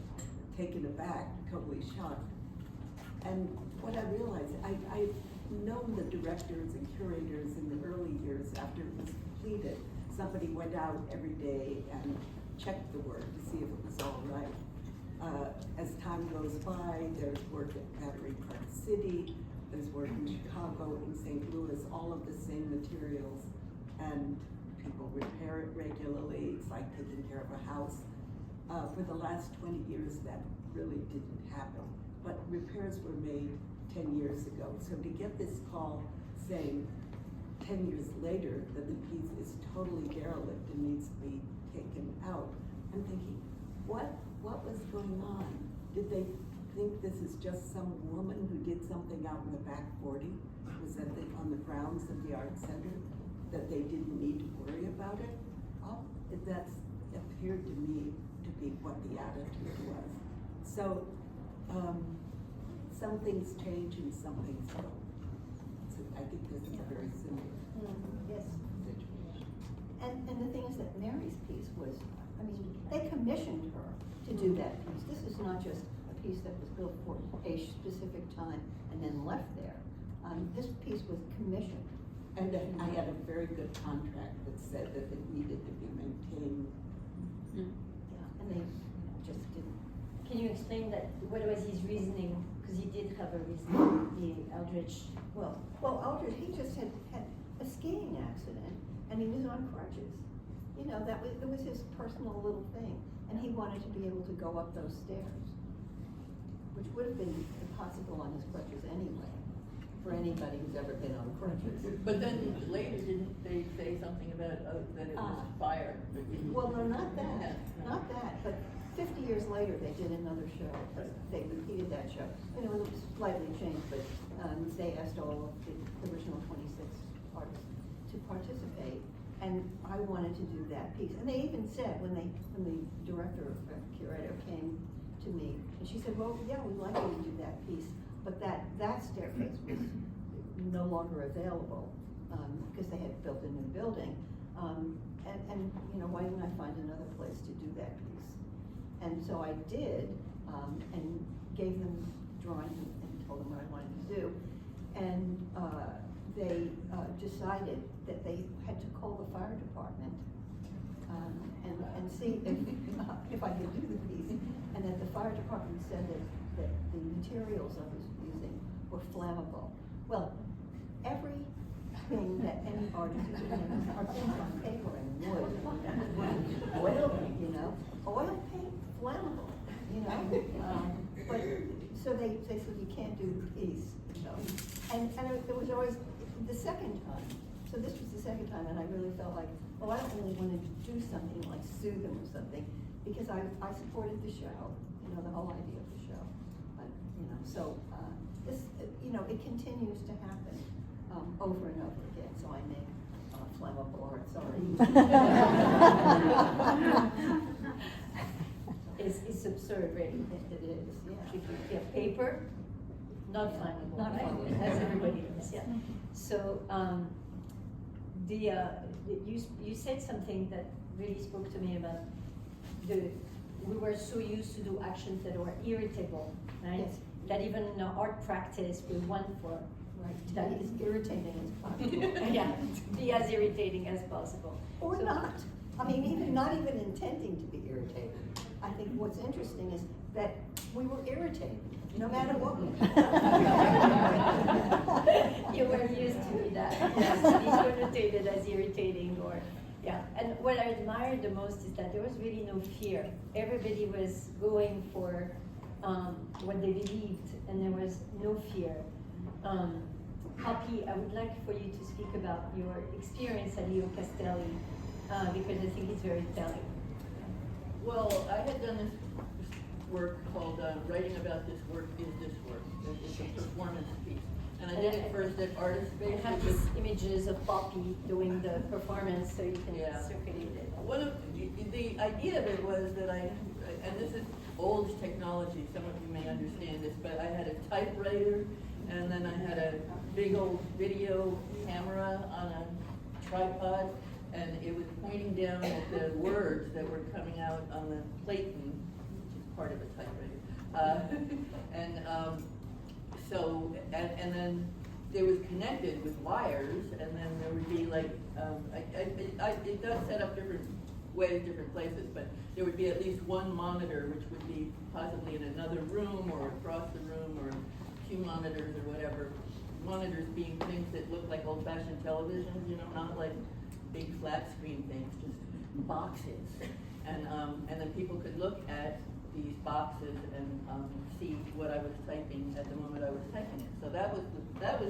taken aback, totally shocked. And what I realized, I've known the directors and curators in the early years after it was completed. Somebody went out every day and checked the work to see if it was all right. As time goes by, there's work at Battery Park City, there's work in Chicago, in St. Louis, all of the same materials, and people repair it regularly. It's like taking care of a house. For the last 20 years, that really didn't happen. But repairs were made 10 years ago. So to get this call saying 10 years later that the piece is totally derelict and needs to be taken out, I'm thinking, what was going on? Did they think this is just some woman who did something out in the back 40? Was that on the grounds of the art center? That they didn't need to worry about it? Oh, that's appeared to me to be what the attitude was. So, some things change and some things don't. So I think this is a very similar Yes. situation. And the thing is that Mary's piece was, I mean, they commissioned her to do that piece. This is not just a piece that was built for a specific time and then left there. This piece was commissioned. And I had a very good contract that said that it needed to be maintained. Yeah, and they just didn't. Can you explain that, what was his reasoning? Because he did have a reason, the Aldrich. Well, Aldrich, he just had a skiing accident, and he was on crutches. You know, it was his personal little thing, and he wanted to be able to go up those stairs, which would have been impossible on his crutches anyway, for anybody who's ever been on crutches. But then later, didn't they say something about that it was fire? Well, no, not that, but 50 years later, they did another show. They repeated that show. You know, it was slightly changed, but they asked all of the original 26 artists to participate, and I wanted to do that piece. And they even said, when the director or curator came to me, and she said, well, yeah, we'd like you to do that piece, but that staircase was no longer available, because they had built a new building. And you know, why didn't I find another place to do that piece? And so I did, and gave them drawings and told them what I wanted to do. And they decided that they had to call the fire department and see if I could do the piece. And that the fire department said that the materials I was using were flammable. Well, everything that any artist is using are things on paper and wood, oil paint, you know. Oil paint, flammable. you know? But, so they said, you can't do the piece, you know? And it was always the second time. So this was the second time, and I really felt like, oh, I don't really want to do something like sue them or something, because I supported the show, you know, the whole idea of the show. But, you know, so this, you know, it continues to happen over and over again. So I make flammable art. Sorry. It's absurd, really. It is, yeah. Yeah, paper, not flammable, Not right? flammable. As everybody knows, yeah. So, you said something that really spoke to me about we were so used to do actions that were irritable, right? Yes. That even in our art practice, we want for Right. that As irritating as possible. yeah, be as irritating as possible. Or So- not. I mean, even not even intending to be irritating. I think what's interesting is that we were irritated, no matter what. You were used to that, yes, to be connotated as irritating or, yeah. And what I admired the most is that there was really no fear. Everybody was going for what they believed, and there was no fear. Poppy, I would like for you to speak about your experience at Leo Castelli, because I think it's very telling. Well, I had done this work called Writing About This Work Is This Work. It's a performance piece. And I did it first at Artist Space. I have which is- these images of Poppy doing the performance, so you can Yeah. circulate it. One of the idea of it was that and this is old technology, some of you may understand this, but I had a typewriter, and then I had a big old video camera on a tripod, and it was pointing down at the words that were coming out on the platen, which is part of a typewriter. And then it was connected with wires, and then there would be like, it does set up different ways, different places, but there would be at least one monitor, which would be possibly in another room or across the room, or two monitors or whatever. Monitors being things that look like old-fashioned televisions, you know, not like big flat screen things, just boxes. And then people could look at these boxes and see what I was typing at the moment I was typing it. So that was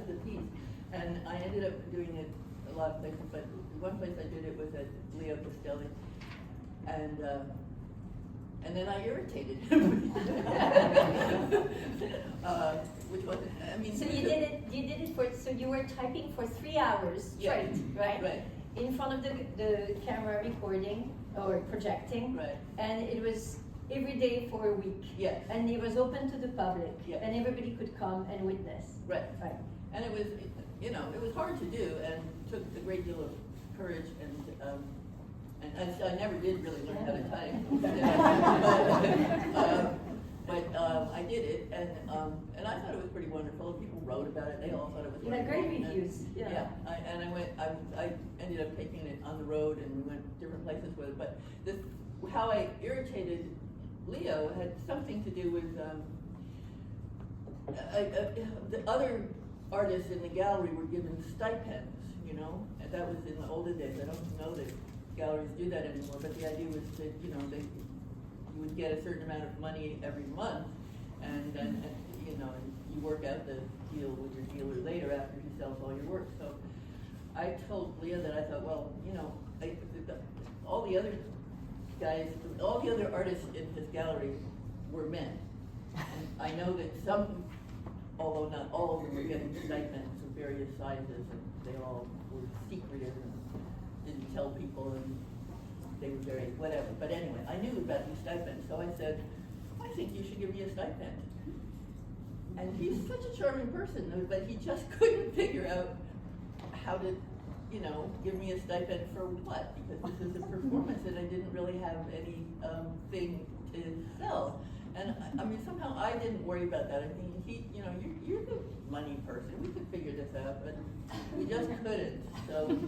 the piece. And I ended up doing it a lot of places, but one place I did it was at Leo Castelli. And then I irritated him. Which wasn't, I mean. So you did it for, so you were typing for 3 hours Yeah, straight, right? right. In front of the camera recording or projecting. Right. And it was every day for a week. Yes. And it was open to the public. Yeah. And everybody could come and witness. Right. Right. And it was, you know, it was hard to do and took a great deal of courage and I never did really learn how to type. But I did it and I thought it was pretty wonderful. People wrote about it. They all thought it was You had wonderful. great reviews. Yeah. I ended up taking it on the road and we went different places with it. But how I irritated Leo had something to do with the other artists in the gallery were given stipends, you know, and that was in the older days. I don't know that galleries do that anymore, but the idea was that, you know, you would get a certain amount of money every month, and then, you know, and you work out the deal with your dealer later after he sells all your work. So I told Leo that I thought, well, you know, all the other guys, all the other artists in his gallery were men. And I know that some, although not all of them, were getting stipends of various sizes, and they all were secretive and didn't tell people, and they were very whatever. But anyway, I knew about these stipends, so I said, I think you should give me a stipend. And he's such a charming person, but he just couldn't figure out how to, you know, give me a stipend for what? Because this is a performance and I didn't really have any thing to sell. And I mean, somehow I didn't worry about that. I mean, he, you know, you're the money person. We could figure this out, but we just couldn't. So,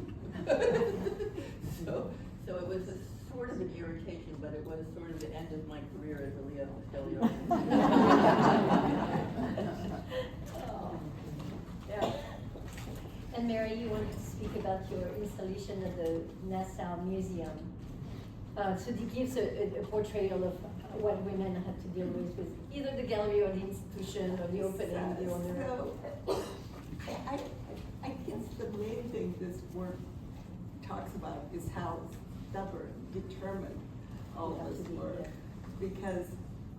so it was a sort of an irritation, but it was sort of the end of my career as a Leo Castelli artist. Oh, yeah. And Mary, you wanted to speak about your installation at the Nassau Museum. So it gives a portrayal of what women had to deal with either the gallery or the institution or the opening, the owner. So, I guess the main thing this work talks about is how stubborn, determined all of us were. Because,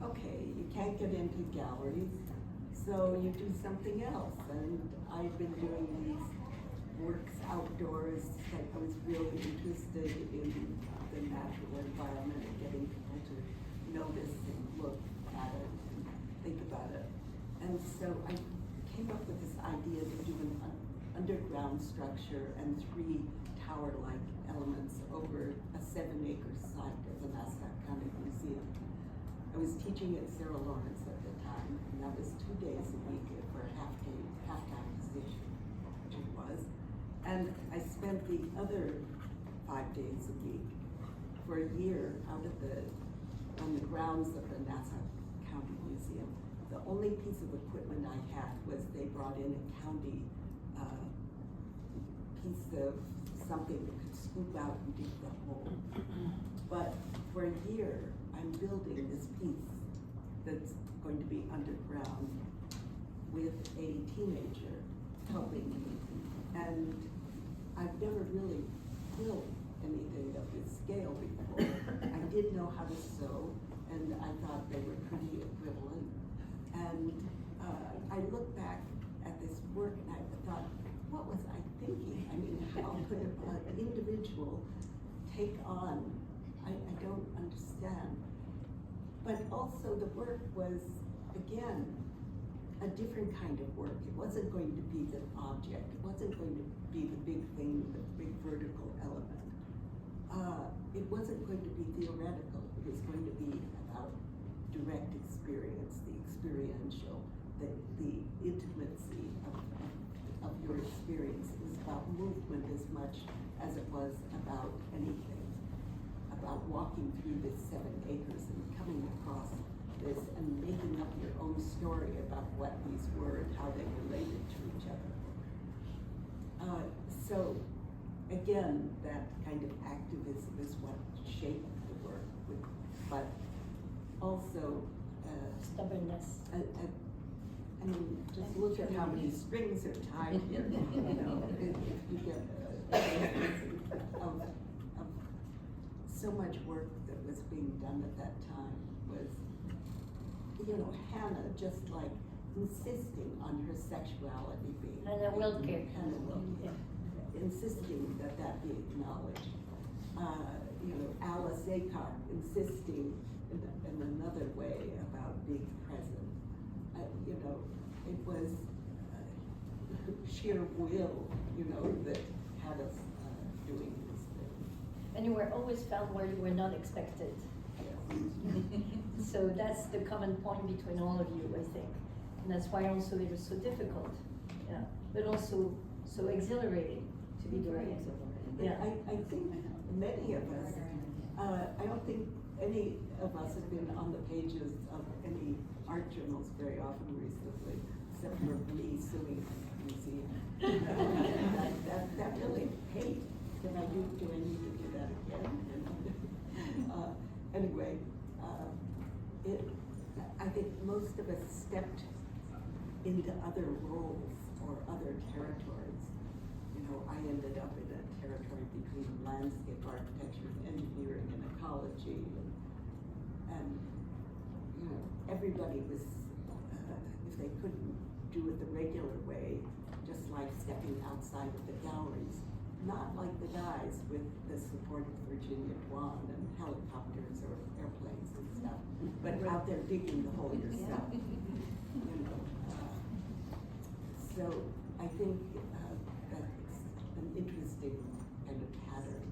okay, you can't get into galleries, so you do something else. And I've been doing these works outdoors. Like I was really interested in the natural environment and getting people to notice and look at it and think about it. And so I came up with this idea to do an underground structure and 3 tower-like elements over a 7-acre site of the Nassau County Museum. I was teaching at Sarah Lawrence at the time, and that was 2 days a week for a half-time position, which it was. And I spent the other 5 days a week for a year out on the grounds of the Nassau County Museum. The only piece of equipment I had was they brought in a county piece of something that could scoop out and dig the hole. But for a year, I'm building this piece that's going to be underground with a teenager helping me. And I've never really built anything of this scale before. I did know how to sew, and I thought they were pretty equivalent. And I look back at this work and I thought, what was I thinking? I mean, how could an individual take on, I don't understand. But also the work was, again, a different kind of work. It wasn't going to be the object. It wasn't going to be the big thing, the big vertical element. It wasn't going to be theoretical. It was going to be about direct experience, the experiential, the intimacy of your experience. It was about movement as much as it was about anything. About walking through this 7 acres and coming across this and making up your own story about what these were and how they related to each other. So again, that kind of activism is what shaped the work, but also Stubbornness. I mean, just look at how many strings are tied here. You know, if you get of so much work that was being done at that time was, you know, Hannah just like insisting on her sexuality being. Hannah Wilke. Hannah Wilke. Insisting that that be acknowledged. You know, Alice Akar insisting in another way about being present. You know, it was sheer will, you know, that had us doing this thing. And you were always found where you were not expected. Yes. So that's the common point between all of you, I think. And that's why also it was so difficult, yeah, but also so exhilarating to be doing it. Yeah. I think many of us, I don't think any of us have been on the pages of any art journals very often recently, except for me suing the museum. that really paid. Do I need to do that again? Anyway, I think most of us stepped into other roles or other territories. You know, I ended up in a territory between landscape architecture and engineering and ecology, and you know, everybody was, if they couldn't do it the regular way, just like stepping outside of the galleries, not like the guys with the support of Virginia Dwan and helicopters or airplanes and stuff, but out there digging the hole yourself. You know, so I think that's an interesting kind of pattern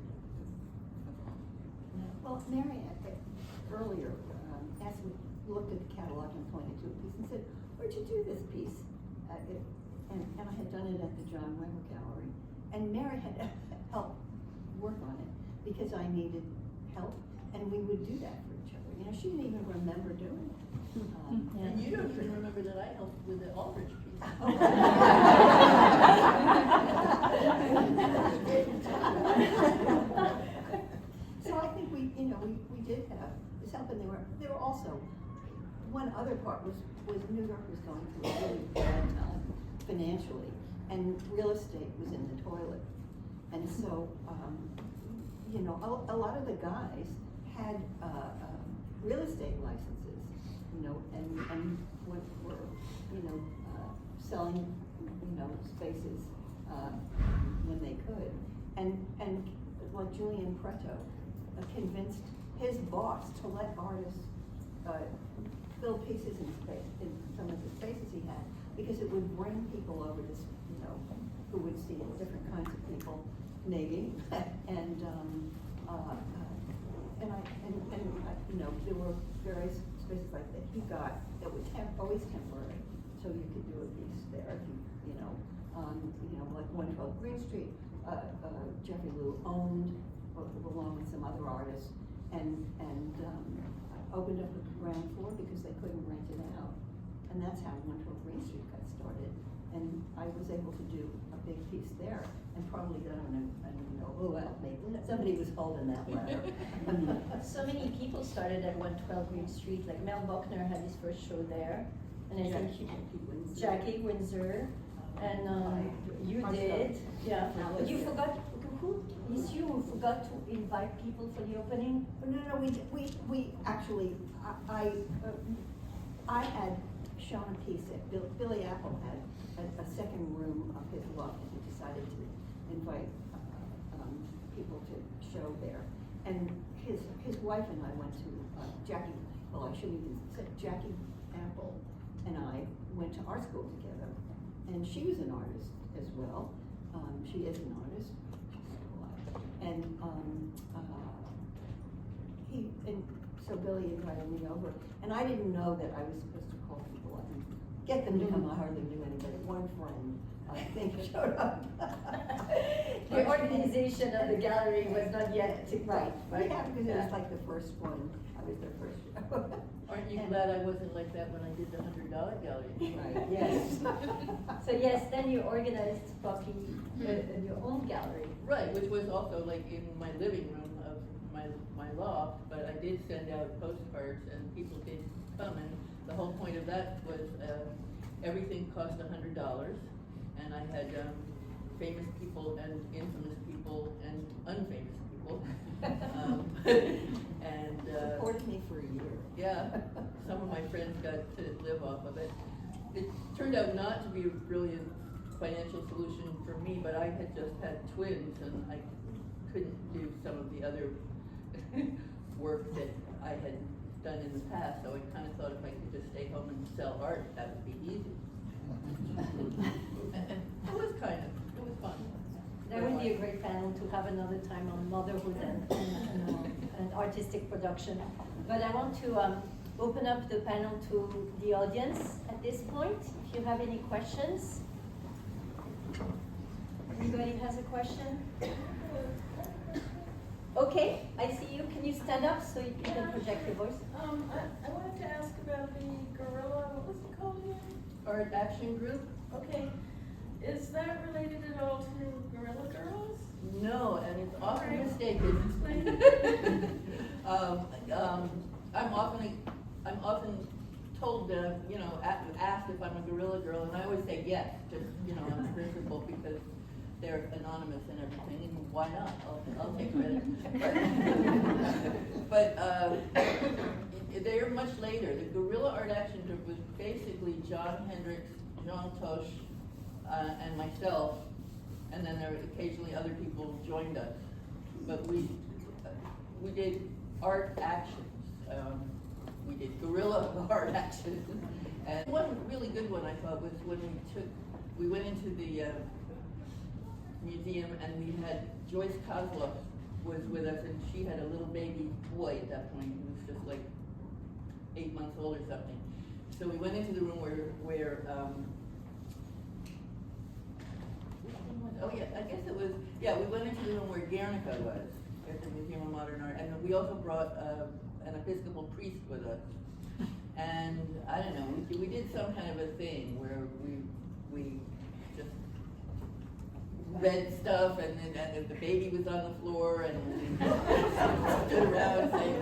of Well, Mary, earlier, as we looked at the catalog and pointed to a piece and said, where'd you do this piece? And I had done it at the John Weber Gallery. And Mary had helped work on it because I needed help, and we would do that for each other. You know, she didn't even remember doing it. And you don't even remember that I helped with the Aldrich piece. So I think we did have this help, and there there were also, one other part was New York was going through a really bad time financially, and real estate was in the toilet. And so, you know, a lot of the guys had real estate licenses, you know, and were, you know, selling, you know, spaces when they could. And like Julian Preto convinced his boss to let artists fill pieces in some of the spaces he had, because it would bring people over to, you know, who would see different kinds of people, maybe, and you know, there were various spaces like that he got that were always temporary, so you could do a piece there if you know, like 112 Green Street, Jeffrey Lew owned, along with some other artists, and opened up the ground floor because they couldn't rent it out. And that's how 112 Green Street got started. And I was able to do a big piece there, and probably, I don't know, oh well, maybe somebody was holding that ladder. So many people started at 112 Green Street, like Mel Buckner had his first show there, and I think Jackie Windsor, and you did, yeah. But you forgot, it's you who forgot to invite people for the opening? No, we actually, I had shown a piece at Billy Apple had a second room of his loft, and he decided to invite people to show there. And his wife and I went to Jackie, well, I shouldn't even say, Jackie Apple and I went to art school together, and she was an artist as well. She is an artist, and so Billy invited me over, and I didn't know that I was supposed to call people up and get them to come. I hardly knew anybody. One friend, I think, showed up. The organization of the gallery was not yet right. Yeah, because it was like the first one. I was their first show. Aren't you glad I wasn't like that when I did the $100 gallery? Right. Yes. So yes, then you organized, Poppy, your own gallery. Right, which was also like in my living room of my loft, but I did send out postcards and people did come, and the whole point of that was everything cost $100, and I had famous people and infamous people and unfamous people. And supported me for a year. yeah, some of my friends got to live off of it. It turned out not to be a brilliant financial solution for me, but I had just had twins and I couldn't do some of the other work that I had done in the past, so I kind of thought if I could just stay home and sell art, that would be easy. And it was fun. That would be a great panel to have another time on motherhood and artistic production. But I want to open up the panel to the audience at this point. If you have any questions. Anybody has a question? Okay, I see you. Can you stand up so you can project your voice? I wanted to ask about the gorilla, what was it called again? Art Action Group? Okay, is that related at all to Gorilla Girls? No, and it's often Alright. mistaken. I'm often told, asked if I'm a gorilla girl, and I always say yes, just, on principle, because they're anonymous and everything, and why not? I'll take credit. But they're much later. The Guerrilla Art Action Group was basically John Hendricks, Jean Toche, and myself, and then there were occasionally other people joined us. But we did art actions. We did guerrilla art actions. And one really good one I thought was when we went into the museum and we had Joyce Kozloff was with us, and she had a little baby boy at that point who was just like 8 months old or something. So we went into the room where we went into the room where Guernica was at the Museum of Modern Art, and we also brought an Episcopal priest with us. And I don't know, we did some kind of a thing where we just read stuff, and the baby was on the floor, and we stood around saying,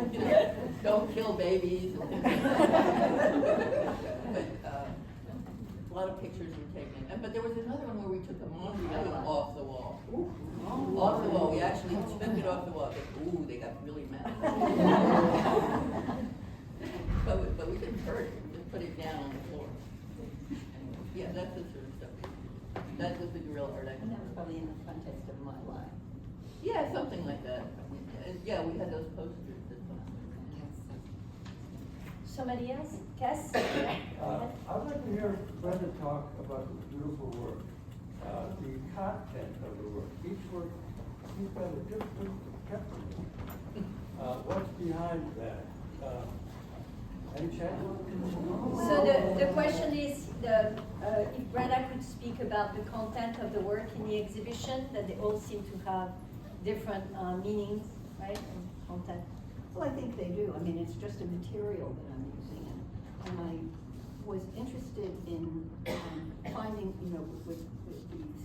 don't kill babies. But, a lot of pictures were taken. But there was another one where we took a laundry item off the wall. Off the wall, we actually took it off the wall. Ooh, they got really mad. but we didn't hurt it, we just put it down on the floor. Anyway, yeah, that's the sort of stuff. That was the guerrilla art. And that was probably in the context of my life. Yeah, something like that. Yeah, we had those posters this time. Somebody else? Cass? I'd like to hear Brenda talk about the beautiful work, the content of the work. Each work, she's got a different temperament. What's behind that? Any chance? So the question is, if Brenda could speak about the content of the work in the exhibition, that they all seem to have different meanings, right, and content. Well, I think they do. I mean, it's just a material that I'm using, and I was interested in finding, you know, with the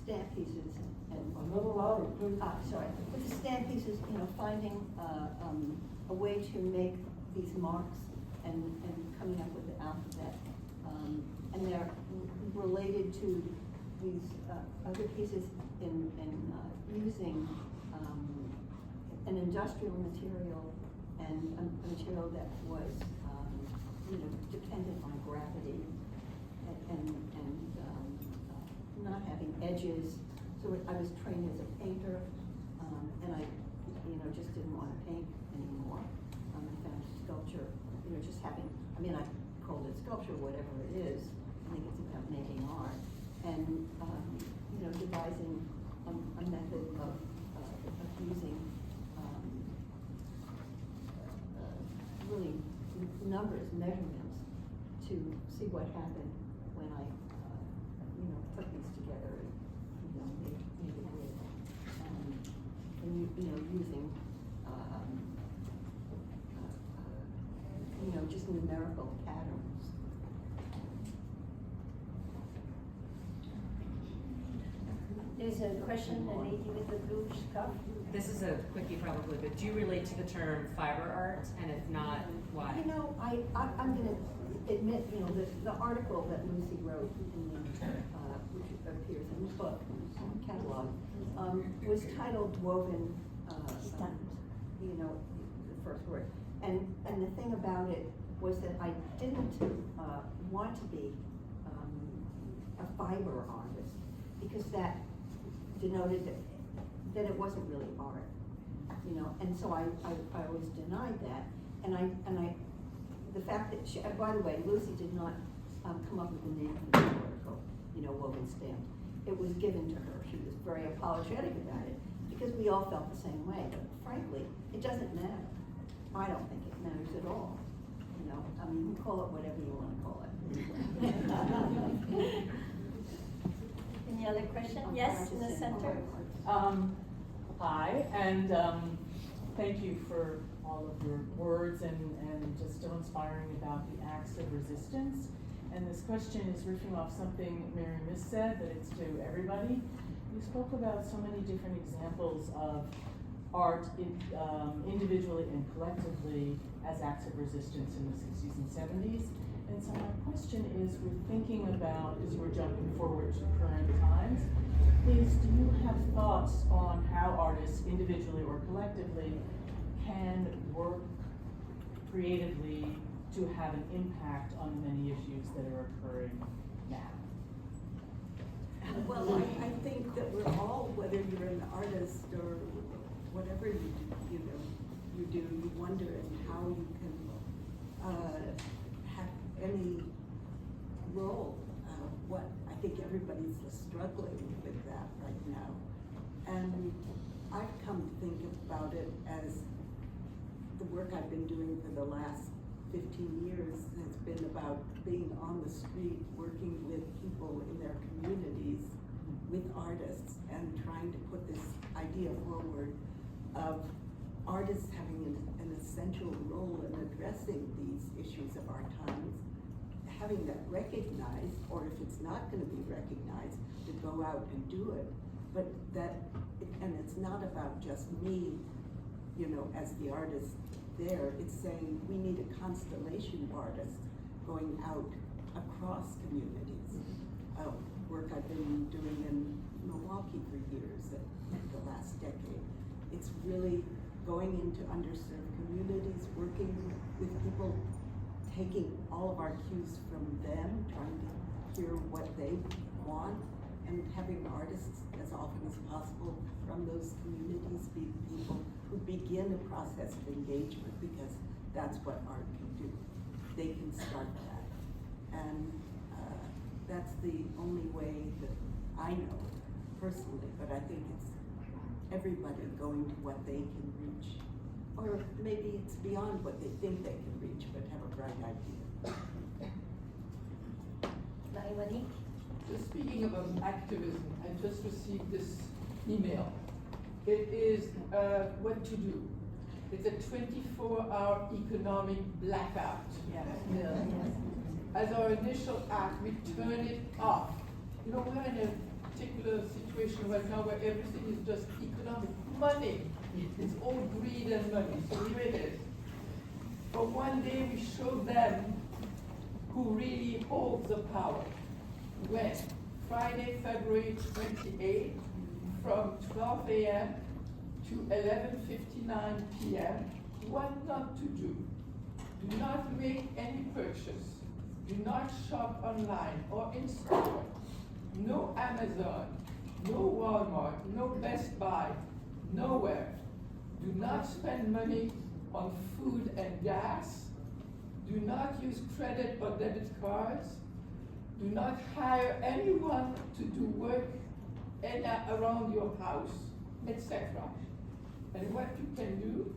stamp pieces and. A little louder, please. Sorry. With the stamp pieces, you know, finding a way to make these marks and coming up with the alphabet, and they're related to these other pieces in using an industrial material and a material that was, you know, dependent on gravity and not having edges. So I was trained as a painter, and I, you know, just didn't want to paint anymore. I found sculpture, you know, just having, I mean, I called it sculpture, whatever it is. I think it's about making art. And, you know, devising a method of using really numbers, measurements, to see what happened when I, you know, put these together and, you know, made it with, and you know, using, you know, just numerical patterns. There's a question, the lady with the blue scarf. This is a quickie probably, but do you relate to the term fiber art? And if not, why? You know, I'm gonna admit, you know, the article that Lucy wrote in the, which appears in the book, catalog, was titled Woven, you know, the first word. And the thing about it was that I didn't want to be a fiber artist, because that denoted that it wasn't really art, you know, and so I always denied that, and I, the fact that she, by the way, Lucy did not come up with the name for the article, you know, Woven Stamped. It was given to her. She was very apologetic about it, because we all felt the same way, but frankly, it doesn't matter. I don't think it matters at all, you know, I mean, you call it whatever you want to call it. Any other question? Yes, in the center. Hi, and thank you for all of your words and just so inspiring about the acts of resistance. And this question is riffing off something Mary Miss said, that it's to everybody. You spoke about so many different examples of art individually and collectively as acts of resistance in the 60s and 70s. And so my question is, we're thinking about, as we're jumping forward to current times, is do you have thoughts on how artists, individually or collectively, can work creatively to have an impact on the many issues that are occurring now? Well, I think that we're all, whether you're an artist or whatever you do, you wonder how you can have any role. I think everybody's struggling with that right now. And I've come to think about it as the work I've been doing for the last 15 years has been about being on the street, working with people in their communities, with artists, and trying to put this idea forward of artists having an essential role in addressing these issues of our times, having that recognized, or if it's not going to be recognized, to go out and do it. But and it's not about just me, you know, as the artist there, it's saying we need a constellation of artists going out across communities. Work I've been doing in Milwaukee for years, the last decade. It's really going into underserved communities, working with people, taking all of our cues from them, trying to hear what they want, and having artists as often as possible from those communities be people who begin a process of engagement, because that's what art can do. They can start that. And that's the only way that I know personally, but I think it's everybody going to what they can reach. Or maybe it's beyond what they think they can reach, but have a bright idea. Monique? Just speaking about activism, I just received this email. It is what to do. It's a 24-hour economic blackout. Yeah. As our initial act, we turn it off. You know, we're in a particular situation right now where everything is just economic. Money. It's all greed and money. So here it is. But one day we show them who really holds the power. When? Friday, February 28th, from 12 a.m. to 11:59 p.m. What not to do? Do not make any purchase. Do not shop online or in store. No Amazon, no Walmart, no Best Buy, nowhere. Do not spend money on food and gas. Do not use credit or debit cards. Do not hire anyone to do work around your house, etc. And what you can do,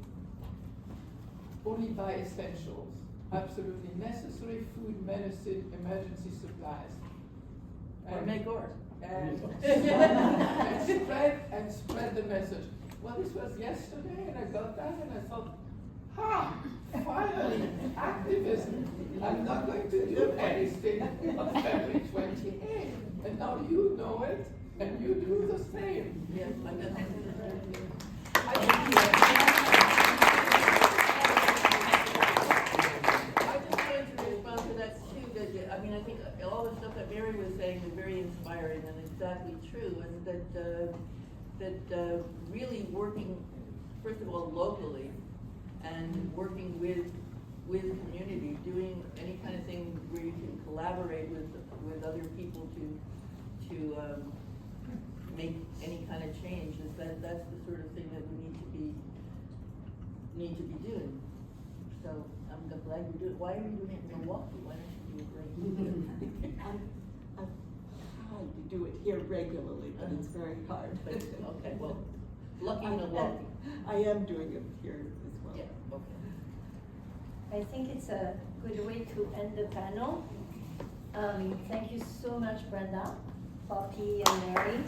only buy essentials, absolutely necessary food, medicine, emergency supplies. Or make art. And spread the message. Well, this was yesterday, and I got that, and I thought, finally, activism. I'm not going to do anything on February 28th. And now you know it, and you do the same. Yes, I just wanted to respond to that too, that, I mean, I think all the stuff that Mary was saying is very inspiring and exactly true, and that really working, first of all, locally, and working with community, doing any kind of thing where you can collaborate with other people to make any kind of change, that's the sort of thing that we need to be doing. So I'm glad you do it. Why are you doing it in Milwaukee? Why don't you do it right here? I've tried to do it here regularly, but it's very hard. Okay, well, lucky Milwaukee. I am doing it here as well. Yeah, okay. I think it's a good way to end the panel. Thank you so much, Brenda, Poppy, and Mary.